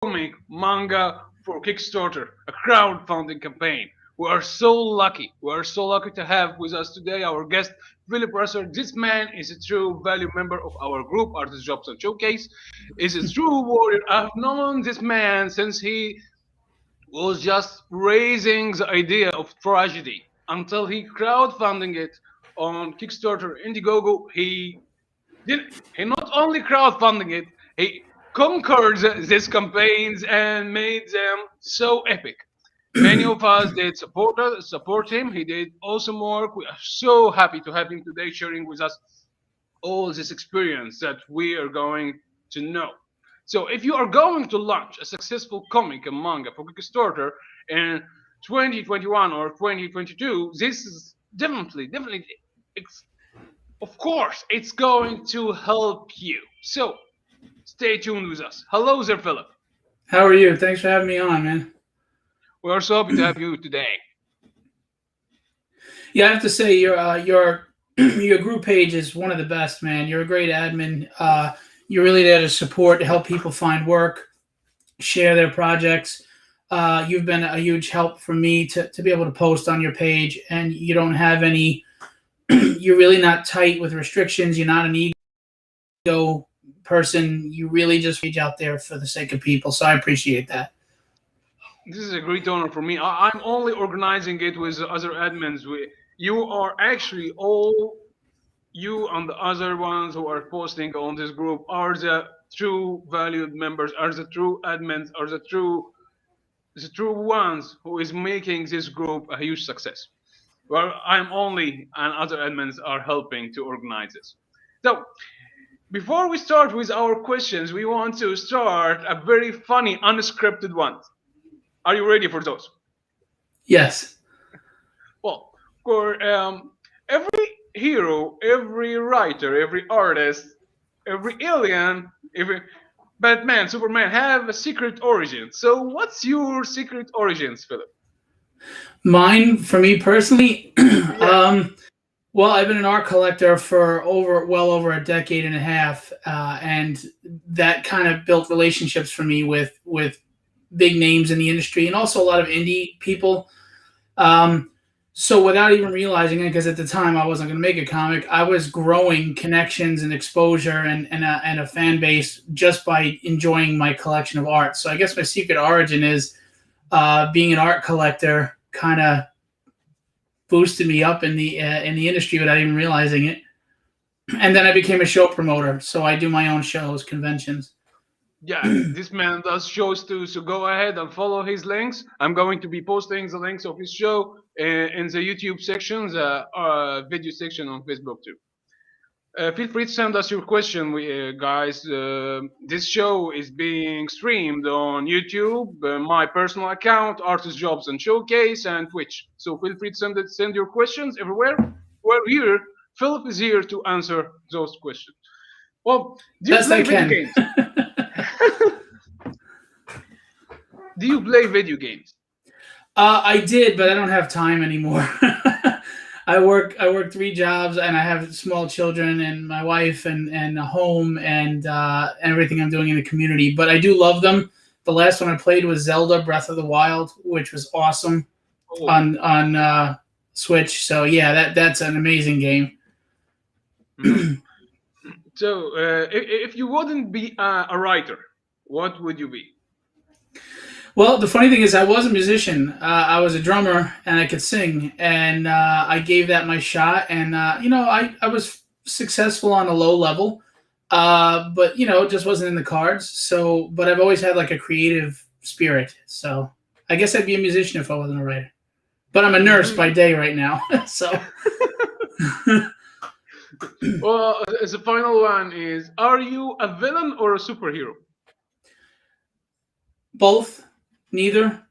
comic manga for Kickstarter, a crowdfunding campaign. We are so lucky. We are so lucky to have with us today our guest, Phillip Russertt. This man is a true value member of our group, Artist Jobs and Showcase. Is a true warrior. I've known this man since he was just raising the idea of tragedy until he crowdfunding it on Kickstarter, Indiegogo. Did he not only crowdfunding it, he conquered these campaigns and made them so epic. Many of us did support him. He did awesome work. We are so happy to have him today sharing with us all this experience that we are going to know. So if you are going to launch a successful comic and manga for Kickstarter in 2021 or 2022, this is definitely, of course, it's going to help you. So stay tuned with us. Hello there, Philip. How are you? Thanks for having me on, man. We are so happy to have you today. Yeah, I have to say your your group page is one of the best, man. You're a great admin. You're really there to support, to help people find work, share their projects. You've been a huge help for me to be able to post on your page, and you don't have any. You're really not tight with restrictions. You're not an ego person. You really just reach out there for the sake of people. So I appreciate that. This is a great honor for me. I'm only organizing it with other admins. You are actually all you and the other ones who are posting on this group are the true valued members, are the true admins, are the true ones who is making this group a huge success. Well, I'm only and other admins are helping to organize this. So before we start with our questions, we want to start a very funny unscripted one. Are you ready for those? Yes. Well, for every hero, every writer, every artist, every alien, every Batman, Superman have a secret origin. So, what's your secret origins, Philip? Mine, for me personally, Yeah. well, I've been an art collector for well over a decade and a half, and that kind of built relationships for me with big names in the industry and also a lot of indie people. Um, so without even realizing it, because at the time I wasn't going to make a comic, I was growing connections and exposure and a fan base just by enjoying my collection of art. So I guess my secret origin is being an art collector kind of boosted me up in the industry without even realizing it. And then I became a show promoter, so I do my own shows, conventions. Yeah, this man does shows too, so go ahead and follow his links. I'm going to be posting the links of his show in the YouTube section, the video section on Facebook too. Feel free to send us your question, guys. This show is being streamed on YouTube, my personal account, Artist Jobs and Showcase, and Twitch. So feel free to send your questions everywhere. We're here. Philip is here to answer those questions. Well, do you Best I play video can. games? Do you play video games? I did, but I don't have time anymore. I work three jobs, and I have small children, and my wife, and a home, and everything I'm doing in the community. But I do love them. The last one I played was Zelda Breath of the Wild, which was awesome Oh. on Switch. So yeah, that's an amazing game. Mhm. So, if you wouldn't be a writer, what would you be? Well, the funny thing is, I was a musician. I was a drummer, and I could sing, and I gave that my shot. And I was successful on a low level, but it just wasn't in the cards. So, but I've always had like a creative spirit. So, I guess I'd be a musician if I wasn't a writer. But I'm a nurse Mhm. by day right now. So, Well, the final one is: are you a villain or a superhero? both, neither.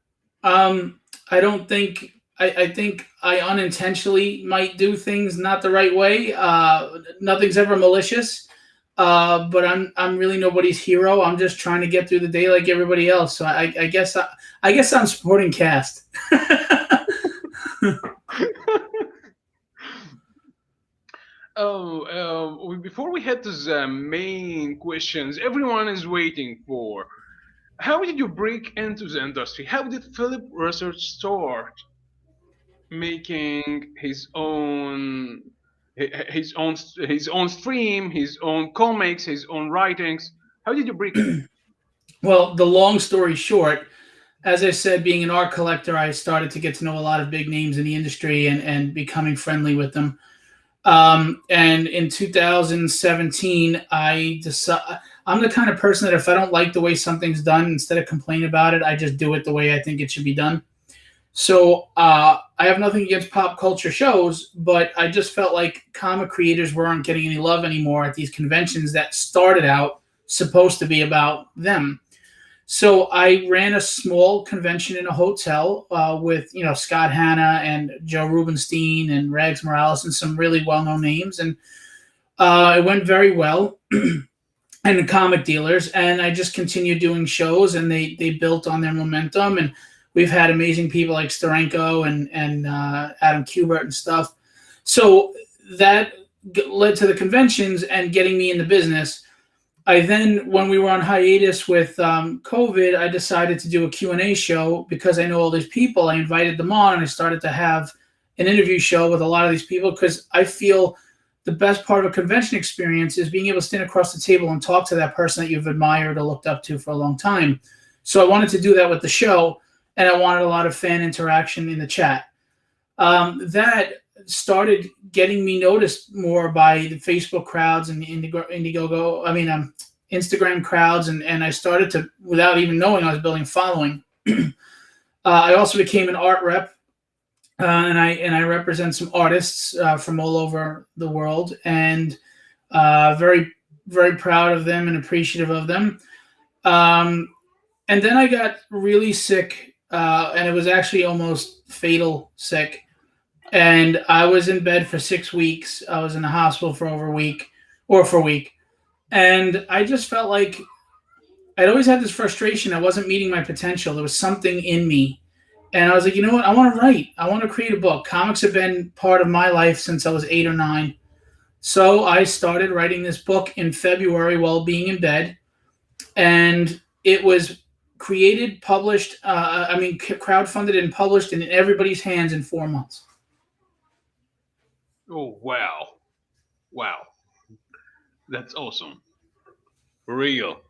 Um, I don't think. I think I unintentionally might do things not the right way. Nothing's ever malicious, but I'm really nobody's hero. I'm just trying to get through the day like everybody else. So I guess I'm supporting cast. Before we head to the main questions, everyone is waiting for. how did you break into the industry? How did Philip Russertt start making his own stream, his own comics, his own writings? How did you break in? Well, the long story short, as I said, being an art collector, I started to get to know a lot of big names in the industry and becoming friendly with them. And in 2017, I'm the kind of person that if I don't like the way something's done, instead of complaining about it, I just do it the way I think it should be done. So I have nothing against pop culture shows, but I just felt like comic creators weren't getting any love anymore at these conventions that started out supposed to be about them. So I ran a small convention in a hotel with Scott Hanna and Joe Rubenstein and Rags Morales and some really well-known names, and it went very well. And the comic dealers, and I just continued doing shows, and they built on their momentum, and we've had amazing people like Steranko and Adam Kubert and stuff. So that led to the conventions and getting me in the business. I then, when we were on hiatus with COVID, I decided to do a Q&A show because I know all these people. I invited them on, and I started to have an interview show with a lot of these people because I feel the best part of a convention experience is being able to stand across the table and talk to that person that you've admired or looked up to for a long time. So I wanted to do that with the show, and I wanted a lot of fan interaction in the chat. That started getting me noticed more by the Facebook crowds and Instagram crowds, and I started to, without even knowing, I was building following. I also became an art rep, and I represent some artists from all over the world, and very, very proud of them and appreciative of them. And then I got really sick, and it was actually almost fatal sick. And I was in bed for 6 weeks. I was in the hospital for a week. And I just felt like I'd always had this frustration. I wasn't meeting my potential. There was something in me. And I was like, you know what? I want to write. I want to create a book. Comics have been part of my life since I was 8 or 9. So I started writing this book in February while being in bed. And it was created, published, crowdfunded and published in everybody's hands in 4 months. Oh, wow. That's awesome. Real.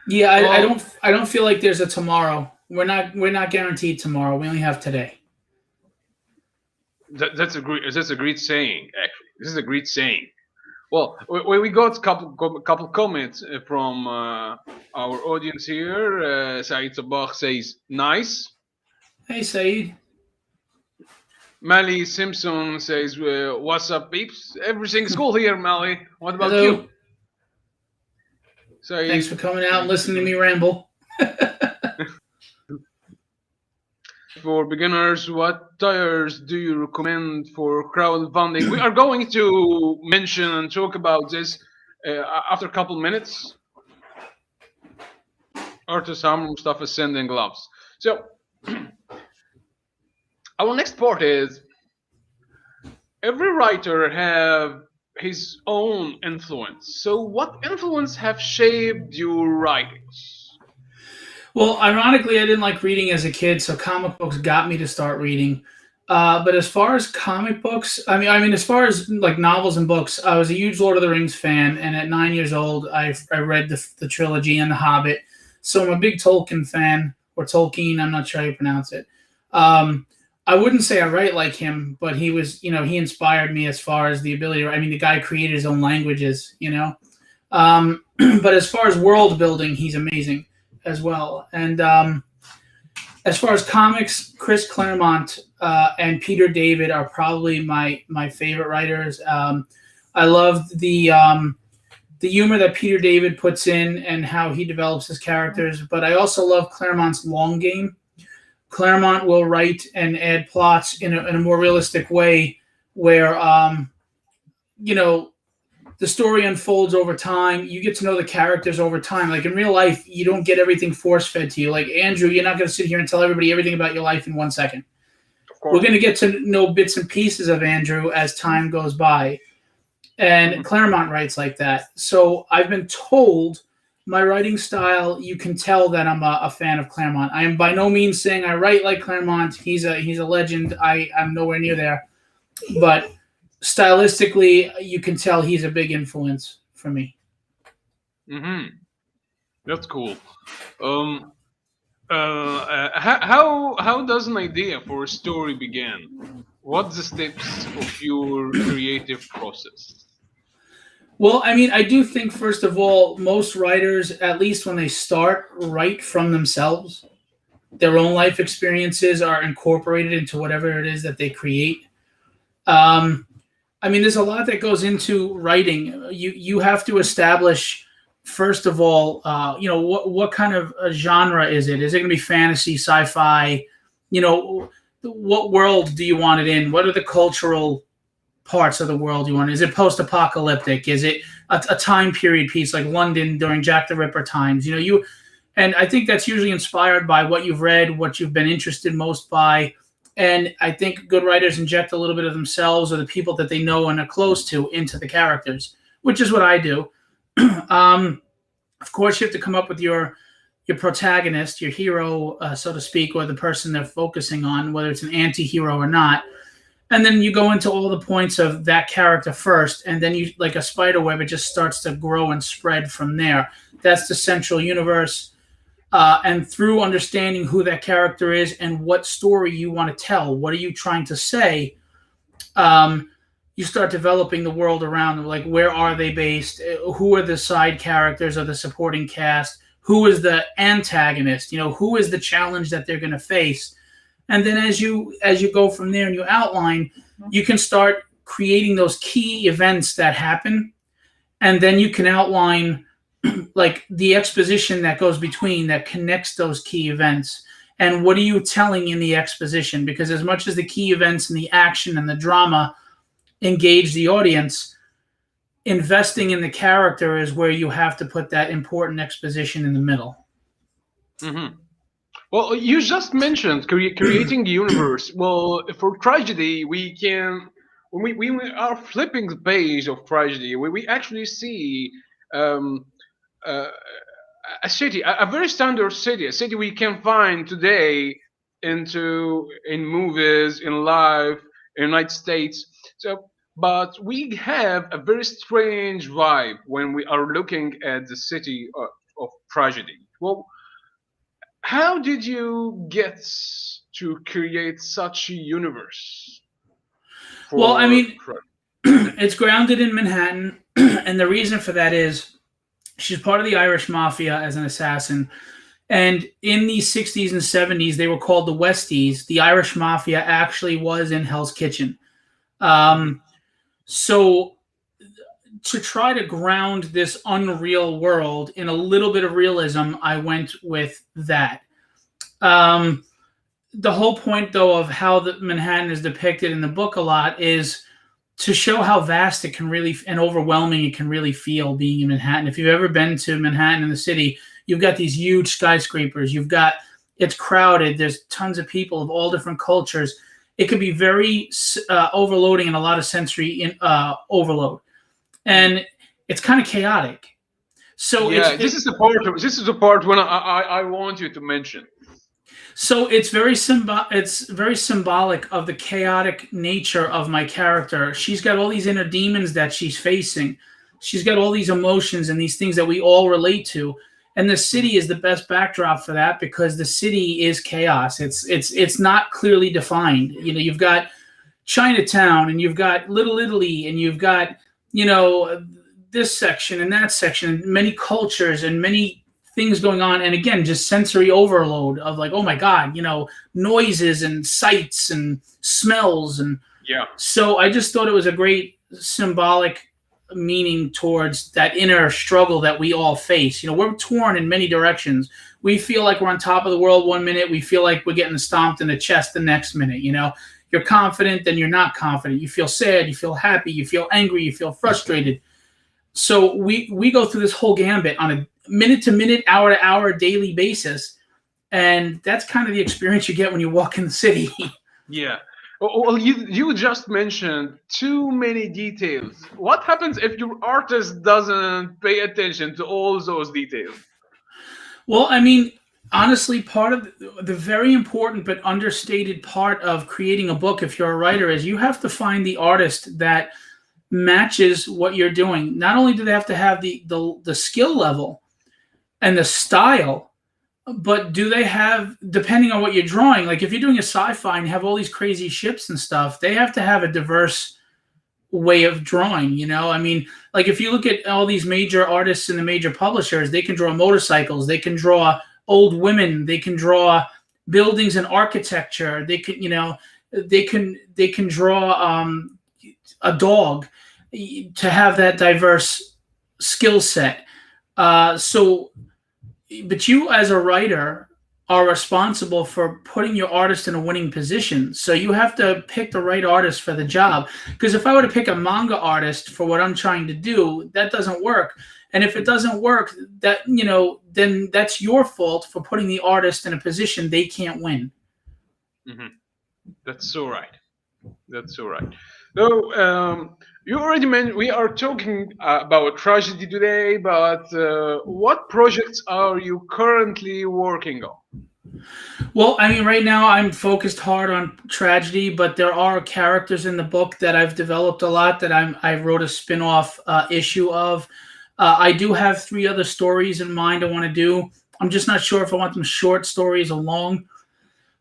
Yeah, I don't feel like there's a tomorrow. We're not guaranteed tomorrow. We only have today. That's a great saying. Actually, this is a great saying. Well, we got a couple comments from our audience here. Saeed Sabah says nice. Hey, Saeed. Mally Simpson says, what's up, peeps? Everything's cool here, Mally. What about Hello. you? So thanks for coming out and listening to me ramble. For beginners, what tires do you recommend for crowdfunding? We are going to mention and talk about this after a couple minutes. Artist Hammer Mustafa sending gloves. So, our next part is every writer have his own influence. So what influence have shaped your writings? Well, ironically, I didn't like reading as a kid, so comic books got me to start reading. But as far as comic books, I mean, as far as like novels and books, I was a huge Lord of the Rings fan, and at 9 years old, I read the trilogy and The Hobbit. So I'm a big Tolkien fan, or Tolkien, I'm not sure how you pronounce it. I wouldn't say I write like him, but he was, he inspired me as far as the ability. I mean, the guy created his own languages, But as far as world building, he's amazing as well. And as far as comics, Chris Claremont and Peter David are probably my favorite writers. I love the humor that Peter David puts in and how he develops his characters. But I also love Claremont's long game. Claremont will write and add plots in a more realistic way where, the story unfolds over time. You get to know the characters over time. Like in real life, you don't get everything force-fed to you. Like Andrew, you're not going to sit here and tell everybody everything about your life in 1 second. We're going to get to know bits and pieces of Andrew as time goes by. And Claremont writes like that. So I've been told my writing style, you can tell that I'm a fan of Claremont. I am by no means saying I write like Claremont. He's a legend. I'm nowhere near there, but stylistically, you can tell he's a big influence for me. Mm-hmm. That's cool. Um, how does an idea for a story begin? What's the steps of your creative process? Well, I mean, I do think first of all, most writers, at least when they start, write from themselves. Their own life experiences are incorporated into whatever it is that they create. Um, I mean, there's a lot that goes into writing. You have to establish first of all, what kind of a genre is it? Is it going to be fantasy, sci-fi? You know, what world do you want it in? What are the cultural parts of the world you want? Is it post-apocalyptic? Is it a time period piece like London during Jack the Ripper times? And I think that's usually inspired by what you've read, what you've been interested most by. And I think good writers inject a little bit of themselves or the people that they know and are close to into the characters, which is what I do. Of course, you have to come up with your protagonist, your hero, so to speak, or the person they're focusing on, whether it's an anti-hero or not. And then you go into all the points of that character first, and then you, like a spider web, it just starts to grow and spread from there. That's the central universe. And through understanding who that character is and what story you want to tell, what are you trying to say, you start developing the world around them. Like, where are they based? Who are the side characters or the supporting cast? Who is the antagonist? Who is the challenge that they're going to face? And then as you go from there and you outline, you can start creating those key events that happen. And then you can outline like the exposition that goes between, that connects those key events. And what are you telling in the exposition? Because as much as the key events and the action and the drama engage the audience, investing in the character is where you have to put that important exposition in the middle. Mm-hmm. Well, you just mentioned creating the universe. Well, for tragedy, we can when we are flipping the page of tragedy, we actually see um, uh, a city, a very standard city, a city we can find today in movies, in life, in United States. So, but we have a very strange vibe when we are looking at the city of tragedy. Well, how did you get to create such a universe Well, I for mean, it's grounded in Manhattan. And the reason for that is she's part of the Irish Mafia as an assassin. And in the 60s and 70s, they were called the Westies. The Irish Mafia actually was in Hell's Kitchen. So to try to ground this unreal world in a little bit of realism, I went with that. The whole point, though, of how the Manhattan is depicted in the book a lot is to show how vast it can really and overwhelming it can really feel being in Manhattan. If you've ever been to Manhattan in the city, you've got these huge skyscrapers. It's crowded. There's tons of people of all different cultures. It can be very overloading and a lot of sensory overload, and it's kind of chaotic. So yeah, this is the part when I want you to mention. So it's very symbolic of the chaotic nature of my character. She's got all these inner demons that she's facing. She's got all these emotions and these things that we all relate to. And the city is the best backdrop for that because the city is chaos. It's not clearly defined. You've got Chinatown and you've got Little Italy and you've got, this section and that section, many cultures and many things going on, and again, just sensory overload of like, oh my god, noises and sights and smells, and yeah. So I just thought it was a great symbolic meaning towards that inner struggle that we all face. We're torn in many directions. We feel like we're on top of the world one minute, we feel like we're getting stomped in the chest the next minute. You're confident, then you're not confident. You feel sad, you feel happy, you feel angry, you feel frustrated. So we go through this whole gambit on a minute-to-minute, hour-to-hour, daily basis. And that's kind of the experience you get when you walk in the city. Yeah. Well, you just mentioned too many details. What happens if your artist doesn't pay attention to all those details? Well, I mean, honestly, part of the very important but understated part of creating a book, if you're a writer, is you have to find the artist that matches what you're doing. Not only do they have to have the skill level and the style, but do they have, depending on what you're drawing, like if you're doing a sci-fi and you have all these crazy ships and stuff, they have to have a diverse way of drawing, you know? I mean, like if you look at all these major artists and the major publishers, they can draw motorcycles, they can draw old women, they can draw buildings and architecture, they can, you know, they can draw a dog, to have that diverse skill set. So but you as a writer are responsible for putting your artist in a winning position. So you have to pick the right artist for the job. Because if I were to pick a manga artist for what I'm trying to do, that doesn't work. And if it doesn't work, that, you know, then that's your fault for putting the artist in a position they can't win. Hmm. That's so right. That's so right. So you already mentioned we are talking about tragedy today, but what projects are you currently working on? Well, I mean, right now I'm focused hard on tragedy, but there are characters in the book that I've developed a lot that I wrote a spin-off issue of. I do have 3 other stories in mind I want to do. I'm just not sure if I want them short stories or long.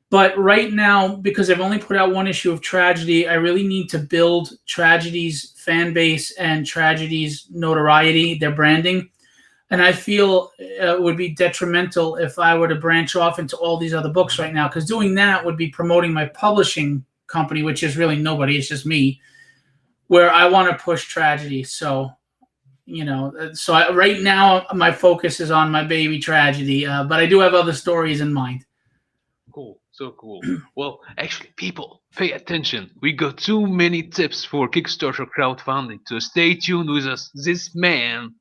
But right now, because I've only put out 1 issue of tragedy, I really need to build tragedy's fan base and tragedy's notoriety, their branding. And I feel it would be detrimental if I were to branch off into all these other books right now, because doing that would be promoting my publishing company, which is really nobody, it's just me, where I want to push tragedy. So, you know, right now my focus is on my baby tragedy, but I do have other stories in mind. Cool, so cool. Well, actually, people, pay attention. We got too many tips for Kickstarter crowdfunding, so stay tuned with us. This man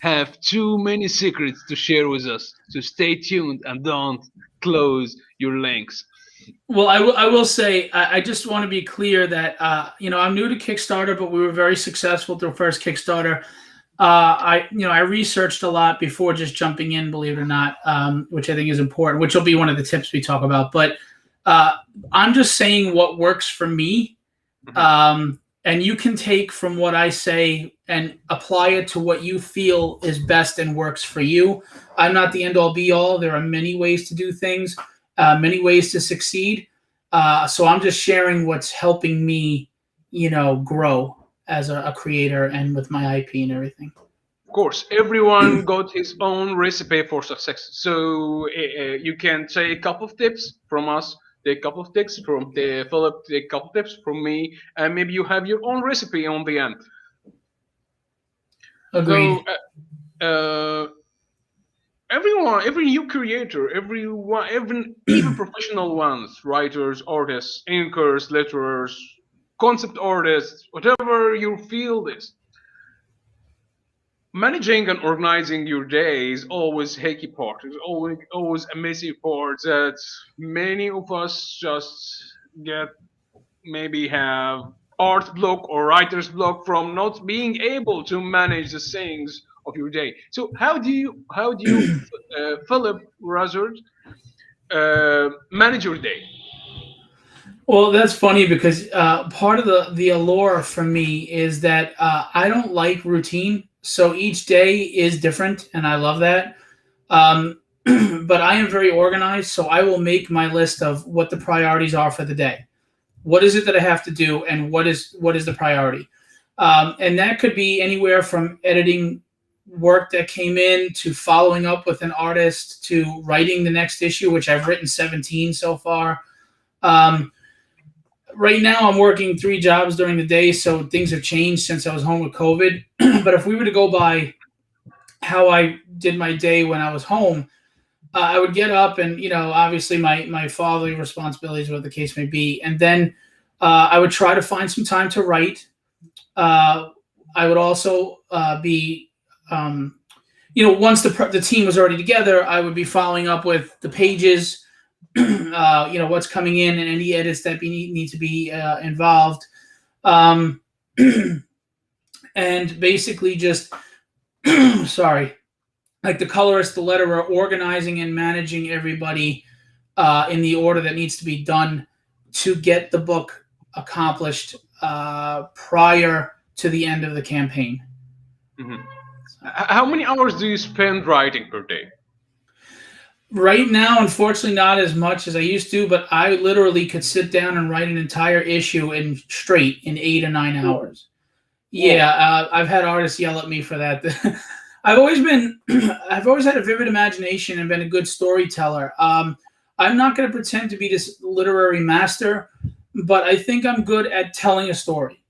have too many secrets to share with us, so stay tuned and don't close your links. Well, I will say I just want to be clear that you know, I'm new to Kickstarter, but we were very successful through first Kickstarter. I researched a lot before just jumping in, believe it or not, which I think is important, which will be one of the tips we talk about. But I'm just saying what works for me, and you can take from what I say and apply it to what you feel is best and works for you. I'm not the end all be all. There are many ways to do things, many ways to succeed. So I'm just sharing what's helping me, you know, grow as a creator and with my IP and everything. Of course, everyone got his own recipe for success. So you can take a couple of tips from us, take a couple of tips from the Philip, take a couple of tips from me, and maybe you have your own recipe on the end. Agreed. So everyone, every new creator, everyone, even professional ones, writers, artists, inkers, letterers, concept artists, whatever your field is, managing and organizing your day is always hacky part. It's always a messy part that many of us just get, maybe have art block or writer's block from not being able to manage the things of your day. So how do you Philip Russertt, manage your day? Well, that's funny because part of the allure for me is that I don't like routine. So each day is different, and I love that. Um, but I am very organized, so I will make my list of what the priorities are for the day. What is it that I have to do, and what is the priority? And that could be anywhere from editing work that came in to following up with an artist to writing the next issue, which I've written 17 so far. Um, right now I'm working 3 jobs during the day, so things have changed since I was home with COVID. But if we were to go by how I did my day when I was home, I would get up and, you know, obviously my fatherly responsibilities, whatever the case may be, and then I would try to find some time to write. I would also be, you know, once the team was already together, I would be following up with the pages, what's coming in and any edits that need to be involved. Um, and basically just, sorry, like the colorist, the letterer, organizing and managing everybody in the order that needs to be done to get the book accomplished prior to the end of the campaign. Mm-hmm. How many hours do you spend writing per day? Right now, unfortunately, not as much as I used to, but I literally could sit down and write an entire issue in 8 or 9 hours. Yeah, I've had artists yell at me for that. I've always had a vivid imagination and been a good storyteller. I'm not going to pretend to be this literary master, but I think I'm good at telling a story.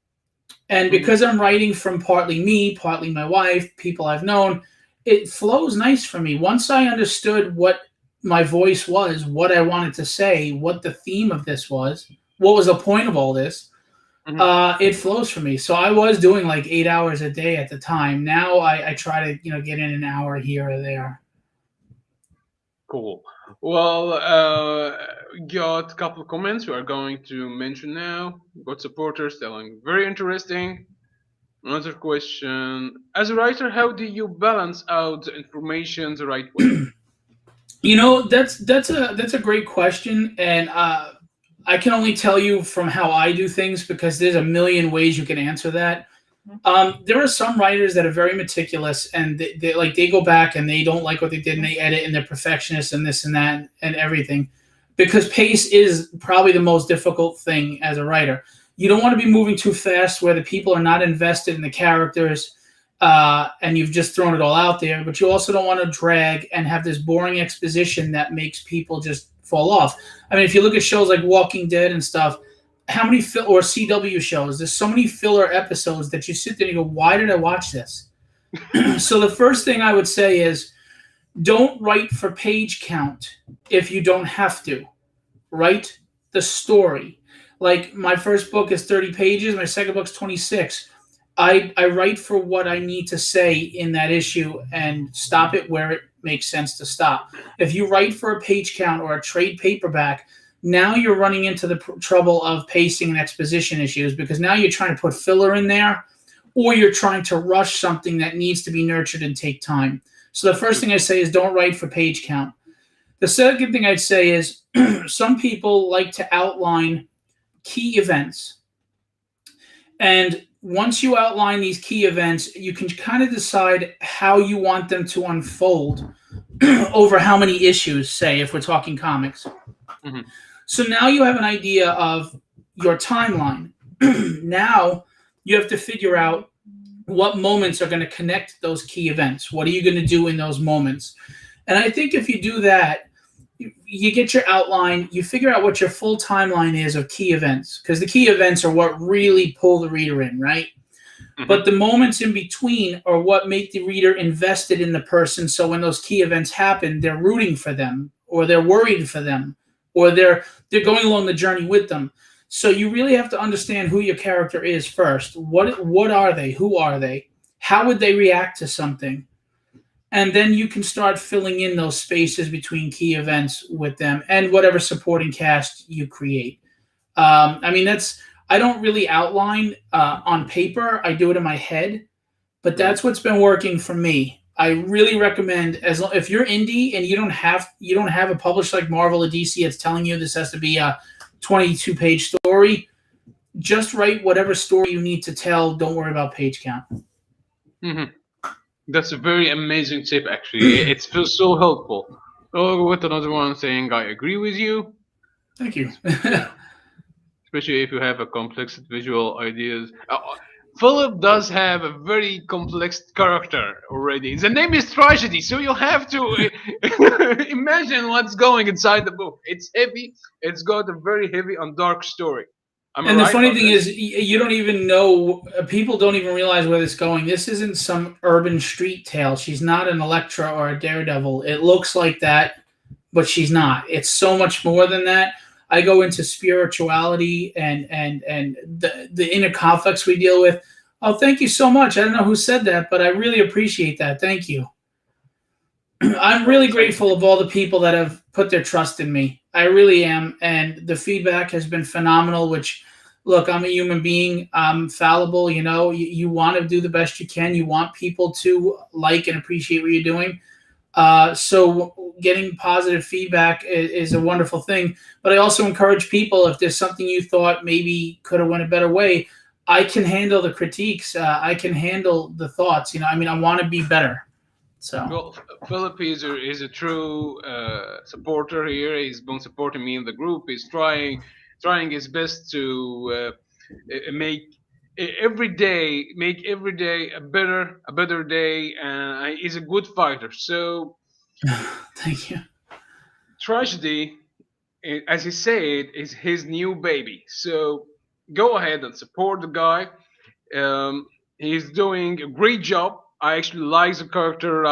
And because I'm writing from partly me, partly my wife, people I've known, it flows nice for me. Once I understood what my voice was, what I wanted to say, what the theme of this was, what was the point of all this, it flows for me. So I was doing like 8 hours a day at the time. Now I try to get in an hour here or there. Cool. Well, got a couple of comments we are going to mention now. Got supporters telling very interesting. Another question: as a writer, how do you balance out the information the right way? That's a great question, and I can only tell you from how I do things because there's a million ways you can answer that. There are some writers that are very meticulous and they go back and they don't like what they did and they edit and they're perfectionists and this and that and everything, because pace is probably the most difficult thing as a writer. You don't want to be moving too fast where the people are not invested in the characters and you've just thrown it all out there, but you also don't want to drag and have this boring exposition that makes people just fall off. I mean, if you look at shows like Walking Dead and stuff, how many or CW shows, there's so many filler episodes that you sit there and you go, why did I watch this? So the first thing I would say is don't write for page count if you don't have to. Write the story. Like my first book is 30 pages, my second book's 26. I write for what I need to say in that issue and stop it where it makes sense to stop. If you write for a page count or a trade paperback, now you're running into the trouble of pacing and exposition issues, because now you're trying to put filler in there or you're trying to rush something that needs to be nurtured and take time. So the first thing I say is don't write for page count. The second thing I'd say is some people like to outline key events. And once you outline these key events, you can kind of decide how you want them to unfold over how many issues, say, if we're talking comics. Mm-hmm. So now you have an idea of your timeline. Now you have to figure out what moments are going to connect those key events. What are you going to do in those moments? And I think if you do that, you get your outline, you figure out what your full timeline is of key events, because the key events are what really pull the reader in, right? Mm-hmm. But the moments in between are what make the reader invested in the person. So when those key events happen, they're rooting for them, or they're worried for them, or they're going along the journey with them. So you really have to understand who your character is first. What are they? Who are they? How would they react to something? And then you can start filling in those spaces between key events with them and whatever supporting cast you create. I don't really outline on paper. I do it in my head, but that's what's been working for me. I really recommend, if you're indie and you don't have a publisher like Marvel or DC that's telling you this has to be a 22-page story, just write whatever story you need to tell. Don't worry about page count. Mm-hmm. That's a very amazing tip, actually. It feels so helpful. Oh, with another one saying, I agree with you. Thank you. Especially if you have a complex visual ideas. Phillip does have a very complex character already. The name is Tragedy, so you'll have to imagine what's going inside the book. It's heavy. It's got a very heavy and dark story. And the funny thing is, you don't even know, people don't even realize where this is going. This isn't some urban street tale. She's not an Elektra or a Daredevil. It looks like that, but she's not. It's so much more than that. I go into spirituality and the inner conflicts we deal with. Oh, thank you so much. I don't know who said that, but I really appreciate that. Thank you. I'm really grateful of all the people that have put their trust in me. I really am, and the feedback has been phenomenal. Which, look, I'm a human being. I'm fallible. You want to do the best you can. You want people to like and appreciate what you're doing. So getting positive feedback is a wonderful thing. But I also encourage people, if there's something you thought maybe could have went a better way, I can handle the critiques. I can handle the thoughts. I want to be better. So Well, Philip is a true supporter here. He's been supporting me in the group. He's trying his best to make every day a better day. And he's a good fighter. So thank you. tragedy, as he said, is his new baby. So go ahead and support the guy. He's doing a great job. I actually like the character,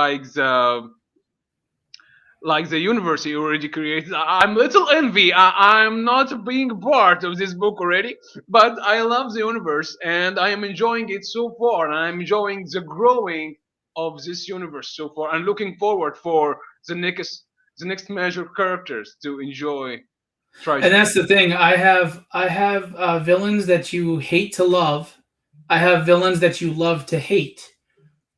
like the universe he already created. I'm little envy. I'm not being part of this book already, but I love the universe and I am enjoying it so far. And I'm enjoying the growing of this universe so far, and looking forward for the next major characters to enjoy And tragedy. that's the thing. I have villains that you hate to love. I have villains that you love to hate,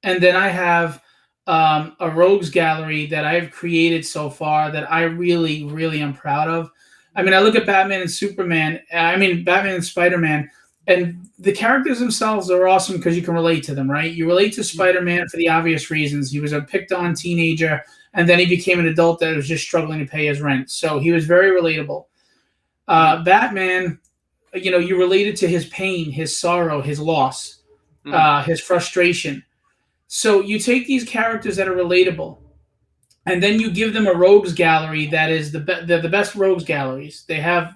and then I have a rogues gallery that I've created so far that I really, really am proud of. I look at Batman and Superman. Batman and Spider Man, and the characters themselves are awesome because you can relate to them, right? You relate to Spider Man for the obvious reasons. He was a picked on teenager, and then he became an adult that was just struggling to pay his rent. So he was very relatable. Batman, you related to his pain, his sorrow, his loss, Mhm. his frustration. So you take these characters that are relatable, and then you give them a rogues gallery that is they're the best rogues galleries. They have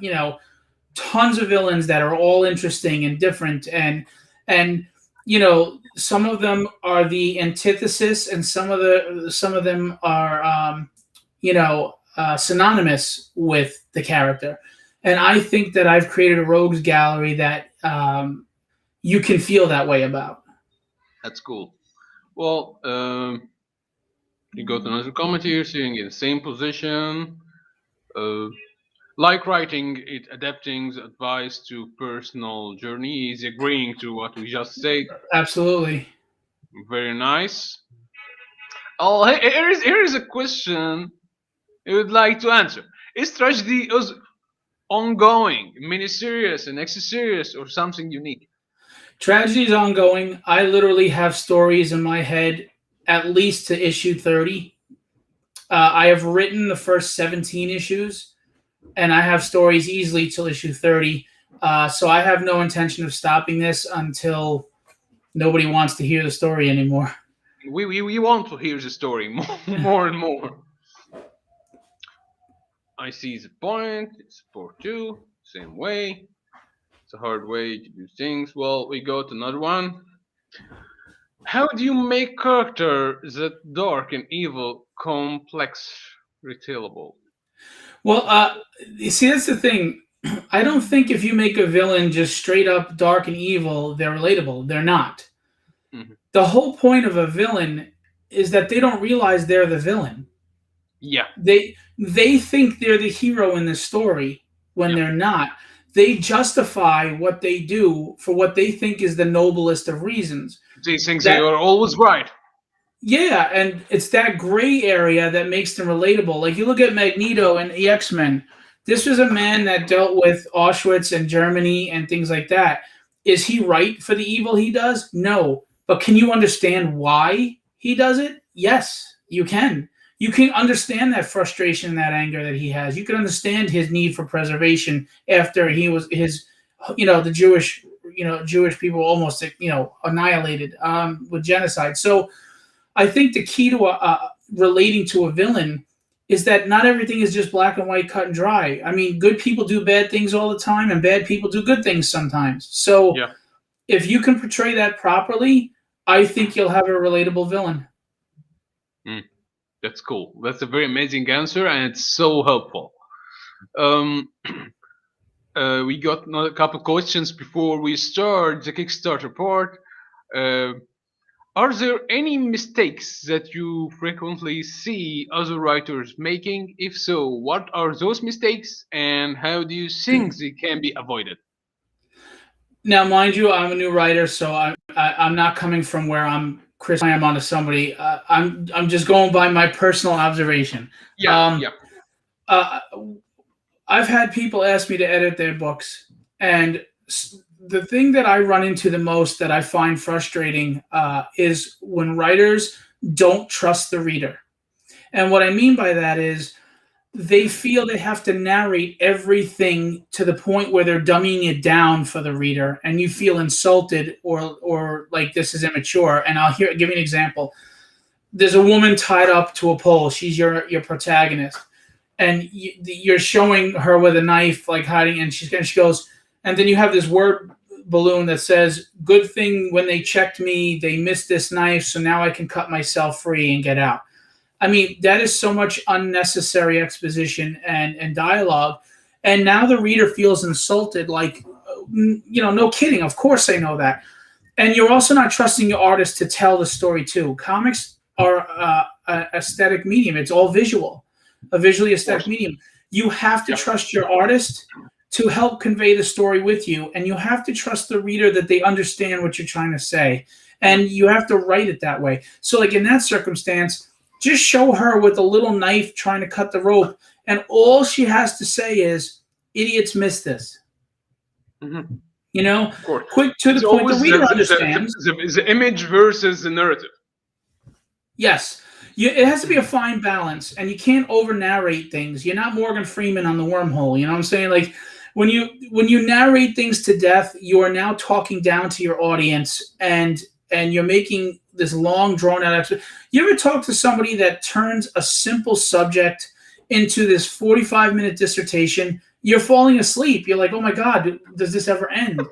tons of villains that are all interesting and different, and some of them are the antithesis, and some of them are synonymous with the character. And I think that I've created a rogues gallery that you can feel that way about. That's cool. Well, you got another comment here saying in the same position. Uh, like writing it, adapting the advice to personal journey. Is agreeing to what we just said. Absolutely. Very nice. Oh, here is a question you would like to answer. Is tragedy is ongoing, miniseries, an extra series, or something unique? Tragedy is ongoing. I literally have stories in my head at least to issue 30. I have written the first 17 issues, and I have stories easily till issue 30. So I have no intention of stopping this until nobody wants to hear the story anymore. We want to hear the story more and more. I see the point. It's for two, same way. It's a hard way to do things. Well, we got another one. How do you make character that dark and evil, complex, retailable? Well, you see, that's the thing. I don't think if you make a villain just straight up dark and evil, they're relatable. They're not. Mhm. The whole point of a villain is that they don't realize they're the villain. Yeah, They think they're the hero in the story when yeah. they're not. They justify what they do for what they think is the noblest of reasons. These things That are always right. Yeah, and it's that gray area that makes them relatable. Like you look at Magneto and the X-Men. This was a man that dealt with Auschwitz and Germany and things like that. Is he right for the evil he does? No. But can you understand why he does it? Yes, you can. You can understand that frustration and that anger that he has. You can understand his need for preservation after he was the Jewish people almost annihilated with genocide. So I think the key to relating to a villain is that not everything is just black and white, cut and dry. Good people do bad things all the time, and bad people do good things sometimes. So Yeah. if you can portray that properly, I think you'll have a relatable villain. Mm, that's cool. That's a very amazing answer, and it's so helpful. Um, we got another couple questions before we start the Kickstarter part. Uh, Are there any mistakes that you frequently see other writers making? If so, what are those mistakes and how do you think they can be avoided? Now, mind you, I'm a new writer, so I'm not coming from where I'm Chris. I am onto somebody. I'm just going by my personal observation. Yeah, Um, yeah. uh, I've had people ask me to edit their books, and the thing that I run into the most that I find frustrating is when writers don't trust the reader. And what I mean by that is they feel they have to narrate everything to the point where they're dumbing it down for the reader, and you feel insulted or like this is immature. And give you an example. There's a woman tied up to a pole. She's your protagonist, and you're showing her with a knife, like hiding, and she goes, and then you have this word balloon that says, "Good thing when they checked me, they missed this knife, so now I can cut myself free and get out." I mean, that is so much unnecessary exposition and dialogue. And now the reader feels insulted, like, no kidding. Of course I know that. And you're also not trusting your artist to tell the story too. Comics are an aesthetic medium. It's all visual, a visually Of aesthetic course. medium. You have to Yeah. trust your artist to help convey the story with you. And you have to trust the reader that they understand what you're trying to say. Yeah. And you have to write it that way. So like in that circumstance, just show her with a little knife trying to cut the rope, and all she has to say is, "Idiots miss this." Mhm. You know, Of course. quick to the It's point. The always the, reader the, understands. the image versus the narrative. Yes, it has to be a fine balance, and you can't over narrate things. You're not Morgan Freeman on the wormhole. You know what I'm saying? Like when you narrate things to death, you are now talking down to your audience, and you're making this long drawn out explanation. You ever talk to somebody that turns a simple subject into this 45-minute dissertation? You're falling asleep. You're like, oh my God, does this ever end?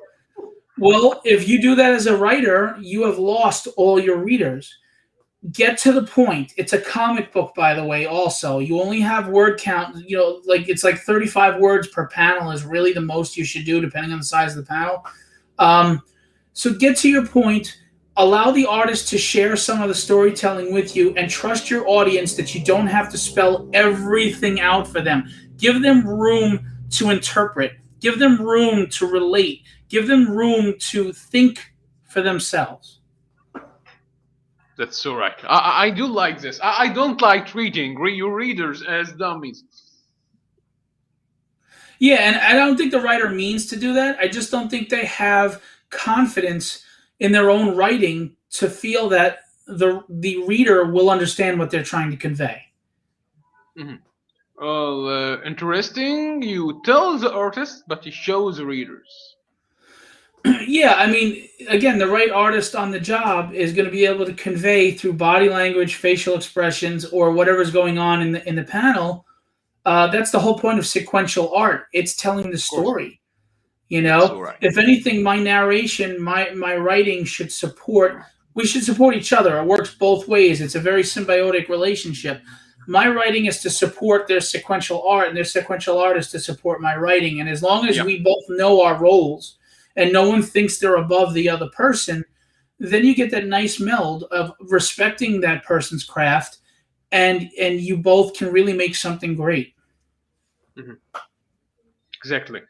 Well, if you do that as a writer, you have lost all your readers. Get to the point. It's a comic book, by the way, also. You only have word count, like it's like 35 words per panel is really the most you should do, depending on the size of the panel. So get to your point, allow the artist to share some of the storytelling with you, and trust your audience that you don't have to spell everything out for them. Give them room to interpret, give them room to relate, give them room to think for themselves. That's so right. I do like this. I don't like treating your readers as dummies. Yeah, and I don't think the writer means to do that. I just don't think they have confidence in their own writing to feel that the reader will understand what they're trying to convey. Mhm. Well, interesting. You tell the artist, but you show the readers. Yeah, I mean, again, the right artist on the job is going to be able to convey through body language, facial expressions, or whatever's going on in the panel. That's the whole point of sequential art. It's telling the Of course. story. That's so right. If anything, my narration, my writing should support. We should support each other. It works both ways. It's a very symbiotic relationship. My writing is to support their sequential art, and their sequential art is to support my writing. And as long as Yeah. we both know our roles, and no one thinks they're above the other person, then you get that nice meld of respecting that person's craft, and you both can really make something great. Mhm. Exactly.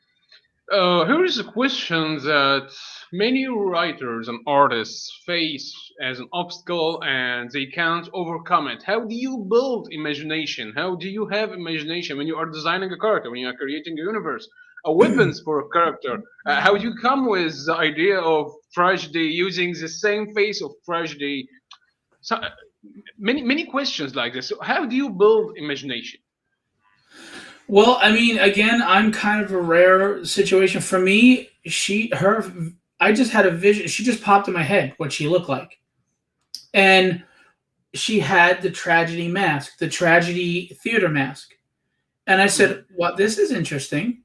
Here is a question that many writers and artists face as an obstacle and they can't overcome it. How do you build imagination? How do you have imagination when you are designing a character, when you are creating a universe, a weapons for a character? How do you come with the idea of tragedy using the same face of tragedy? So, many questions like this. So how do you build imagination? Well, I mean, again, I'm kind of a rare situation for me. I just had a vision. She just popped in my head what she looked like, and she had the tragedy mask, the tragedy theater mask, and I Mhm. said, "What? This is interesting."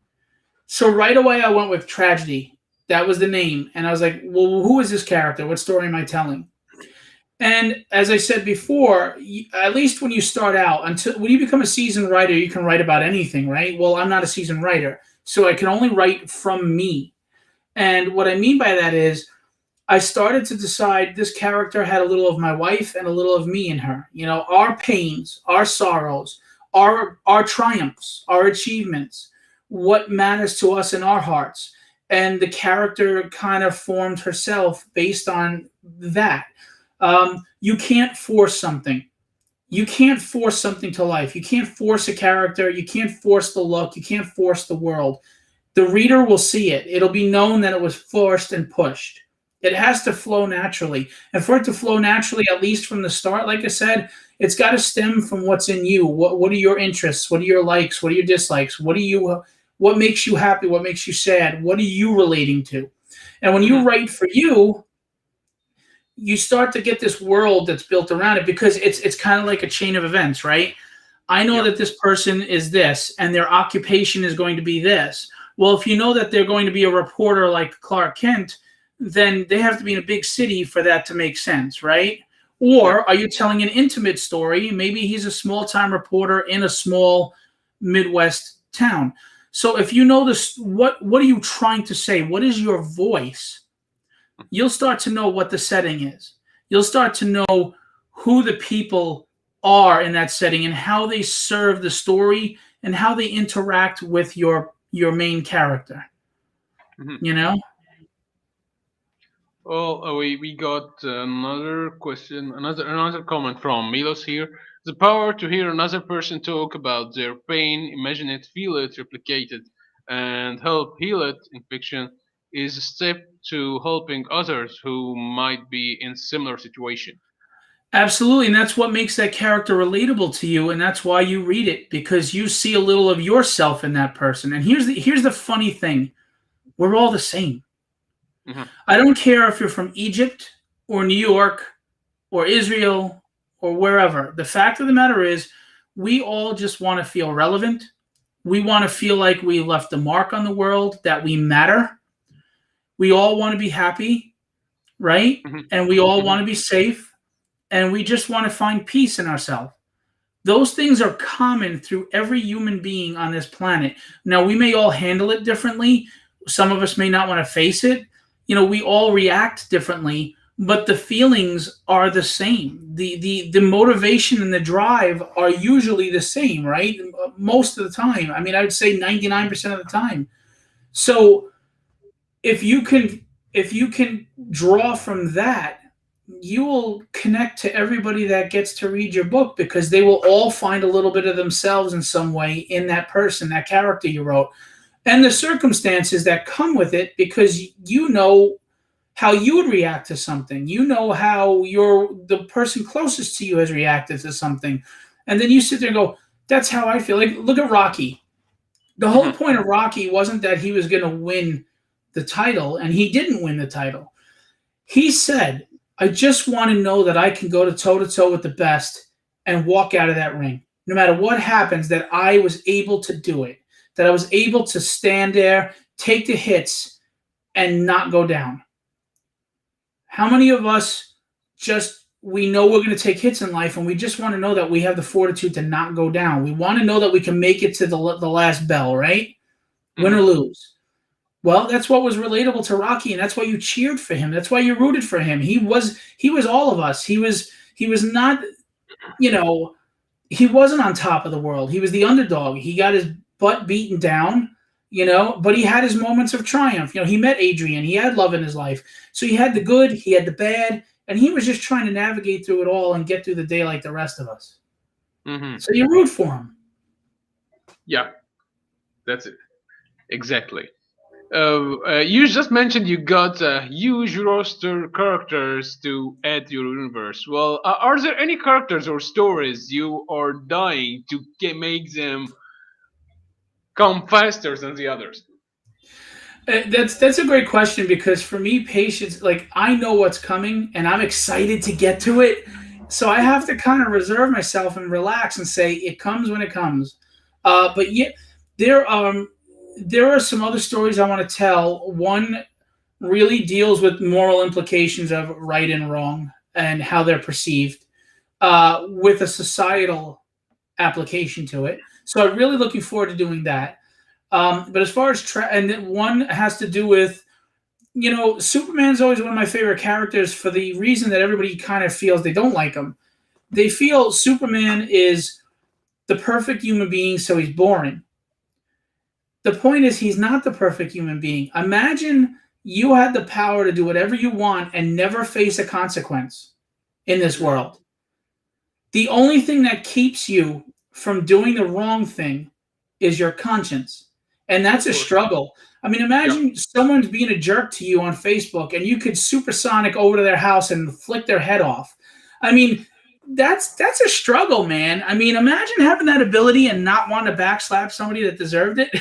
So right away, I went with tragedy. That was the name, and I was like, "Well, who is this character? What story am I telling?" And as I said before, at least when you start out, until when you become a seasoned writer, you can write about anything, right? Well, I'm not a seasoned writer, so I can only write from me. And what I mean by that is I started to decide this character had a little of my wife and a little of me in her. You know, our pains, our sorrows, our triumphs, our achievements, what matters to us in our hearts. And the character kind of formed herself based on that. You can't force something. You can't force something to life. You can't force a character. You can't force the look. You can't force the world. The reader will see it. It'll be known that it was forced and pushed. It has to flow naturally. And for it to flow naturally, at least from the start, like I said, it's got to stem from what's in you. What are your interests? What are your likes? What are your dislikes? What makes you happy? What makes you sad? What are you relating to? And when you Mhm. write for you, you start to get this world that's built around it, because it's kind of like a chain of events, right? I know Yeah. that this person is this and their occupation is going to be this. Well, if you know that they're going to be a reporter like Clark Kent, then they have to be in a big city for that to make sense, right? Yeah. Or are you telling an intimate story? Maybe he's a small time reporter in a small Midwest town. So if you know this, what are you trying to say? What is your voice? You'll start to know what the setting is. You'll start to know who the people are in that setting and how they serve the story and how they interact with your main character. Mhm. You know? Well, we got another question, another comment from Milos here. The power to hear another person talk about their pain, imagine it, feel it, replicate it, and help heal it in fiction is a step to helping others who might be in similar situation. Absolutely, and that's what makes that character relatable to you, and that's why you read it, because you see a little of yourself in that person. And here's the funny thing: we're all the same. Hmm. I don't care if you're from Egypt or New York or Israel or wherever. The fact of the matter is, we all just want to feel relevant. We want to feel like we left a mark on the world, that we matter. We all want to be happy, right? Hmm. And we all Hmm. want to be safe, and we just want to find peace in ourselves. Those things are common through every human being on this planet. Now, we may all handle it differently. Some of us may not want to face it. You know, we all react differently, but the feelings are the same. The motivation and the drive are usually the same, right? Most of the time. I mean, I would say 99% of the time. So, if you can if you can draw from that, you will connect to everybody that gets to read your book, because they will all find a little bit of themselves in some way in that person, that character you wrote, and the circumstances that come with it, because you know how you would react to something. You know how the person closest to you has reacted to something. And then you sit there and go, that's how I feel. Like, look at Rocky. The whole Hmm. point of Rocky wasn't that he was going to win the title, and he didn't win the title. He said, I just want to know that I can go to toe with the best and walk out of that ring. No matter what happens, that I was able to do it, that I was able to stand there, take the hits, and not go down. How many of us just, we know we're going to take hits in life, and we just want to know that we have the fortitude to not go down? We want to know that we can make it to the last bell, right? Win or Hmm. lose. Well, that's what was relatable to Rocky, and that's why you cheered for him. That's why you rooted for him. He was all of us. He was not, you know, he wasn't on top of the world. He was the underdog. He got his butt beaten down, but he had his moments of triumph. He met Adrian. He had love in his life. So he had the good, he had the bad, and he was just trying to navigate through it all and get through the day like the rest of us. Hmm. So you root for him. Yeah, that's it. Exactly. You just mentioned you got a huge roster characters to add to your universe. Well, are there any characters or stories you are dying to make them come faster than the others? That's a great question, because for me, patience, like, I know what's coming and I'm excited to get to it. So I have to kind of reserve myself and relax and say it comes when it comes. But yet there there are some other stories I want to tell. One really deals with moral implications of right and wrong and how they're perceived, with a societal application to it. So I'm really looking forward to doing that. But as far as and then one has to do with Superman's always one of my favorite characters for the reason that everybody kind of feels they don't like him. They feel Superman is the perfect human being, so he's boring. The point is, he's not the perfect human being. Imagine you had the power to do whatever you want and never face a consequence in this world. The only thing that keeps you from doing the wrong thing is your conscience. And that's a struggle. I mean, imagine someone's being a jerk to you on Facebook and you could supersonic over to their house and flick their head off. I mean, that's a struggle, man. I mean, imagine having that ability and not wanting to backslap somebody that deserved it.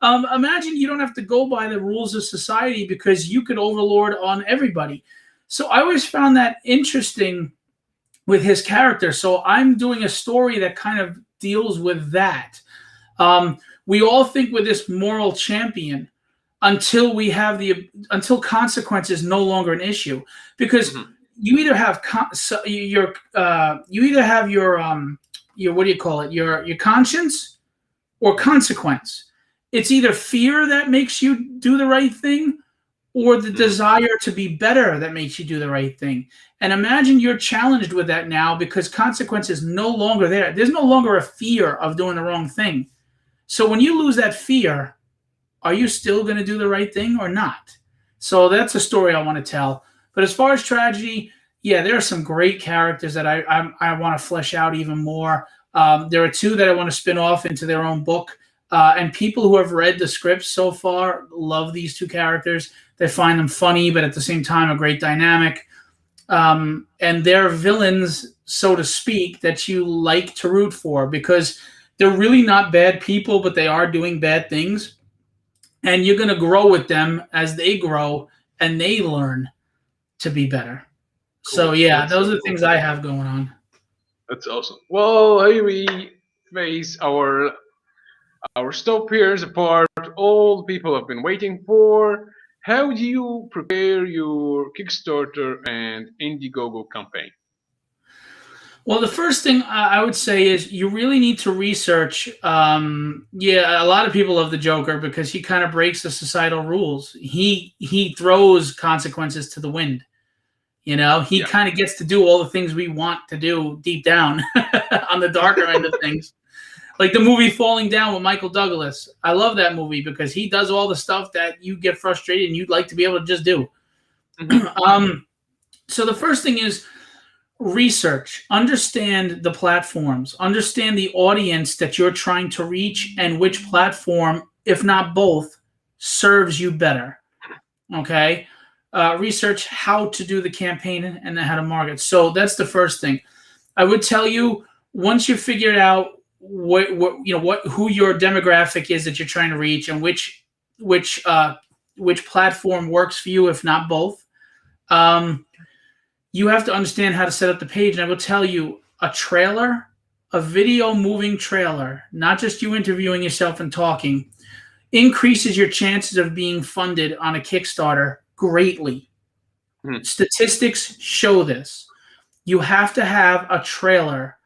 Imagine you don't have to go by the rules of society because you could overlord on everybody. So I always found that interesting with his character. So I'm doing a story that kind of deals with that. We all think we're this moral champion until consequence is no longer an issue, because you either have your what do you call it, your conscience or consequence. It's either fear that makes you do the right thing or the desire to be better that makes you do the right thing. And imagine you're challenged with that now because consequence is no longer there. There's no longer a fear of doing the wrong thing. So when you lose that fear, are you still going to do the right thing or not? So that's a story I want to tell. But as far as tragedy, yeah, there are some great characters that I want to flesh out even more. There are two that I want to spin off into their own book. And people who have read the scripts so far love these two characters. They find them funny, but at the same time, a great dynamic. And they're villains, so to speak, that you like to root for because they're really not bad people, but they are doing bad things. And you're going to grow with them as they grow and they learn to be better. Cool. So, yeah, those are the things I have going on. That's awesome. Well, here we face our stop here is a part all people have been waiting for. How do you prepare your Kickstarter and Indiegogo campaign? Well, the first thing I would say is you really need to research. A lot of people love the Joker because he kind of breaks the societal rules. He throws consequences to the wind. He kind of gets to do all the things we want to do deep down on the darker end of things. Like the movie Falling Down with Michael Douglas. I love that movie because he does all the stuff that you get frustrated and you'd like to be able to just do. So the first thing is research. Understand the platforms. Understand the audience that you're trying to reach and which platform, if not both, serves you better. Okay? Research how to do the campaign and how to market. So that's the first thing. I would tell you, once you figure out who your demographic is that you're trying to reach and which platform works for you, if not both, you have to understand how to set up the page. And I will tell you, a video moving trailer, not just you interviewing yourself and talking, increases your chances of being funded on a Kickstarter greatly. Statistics show this. You have to have a trailer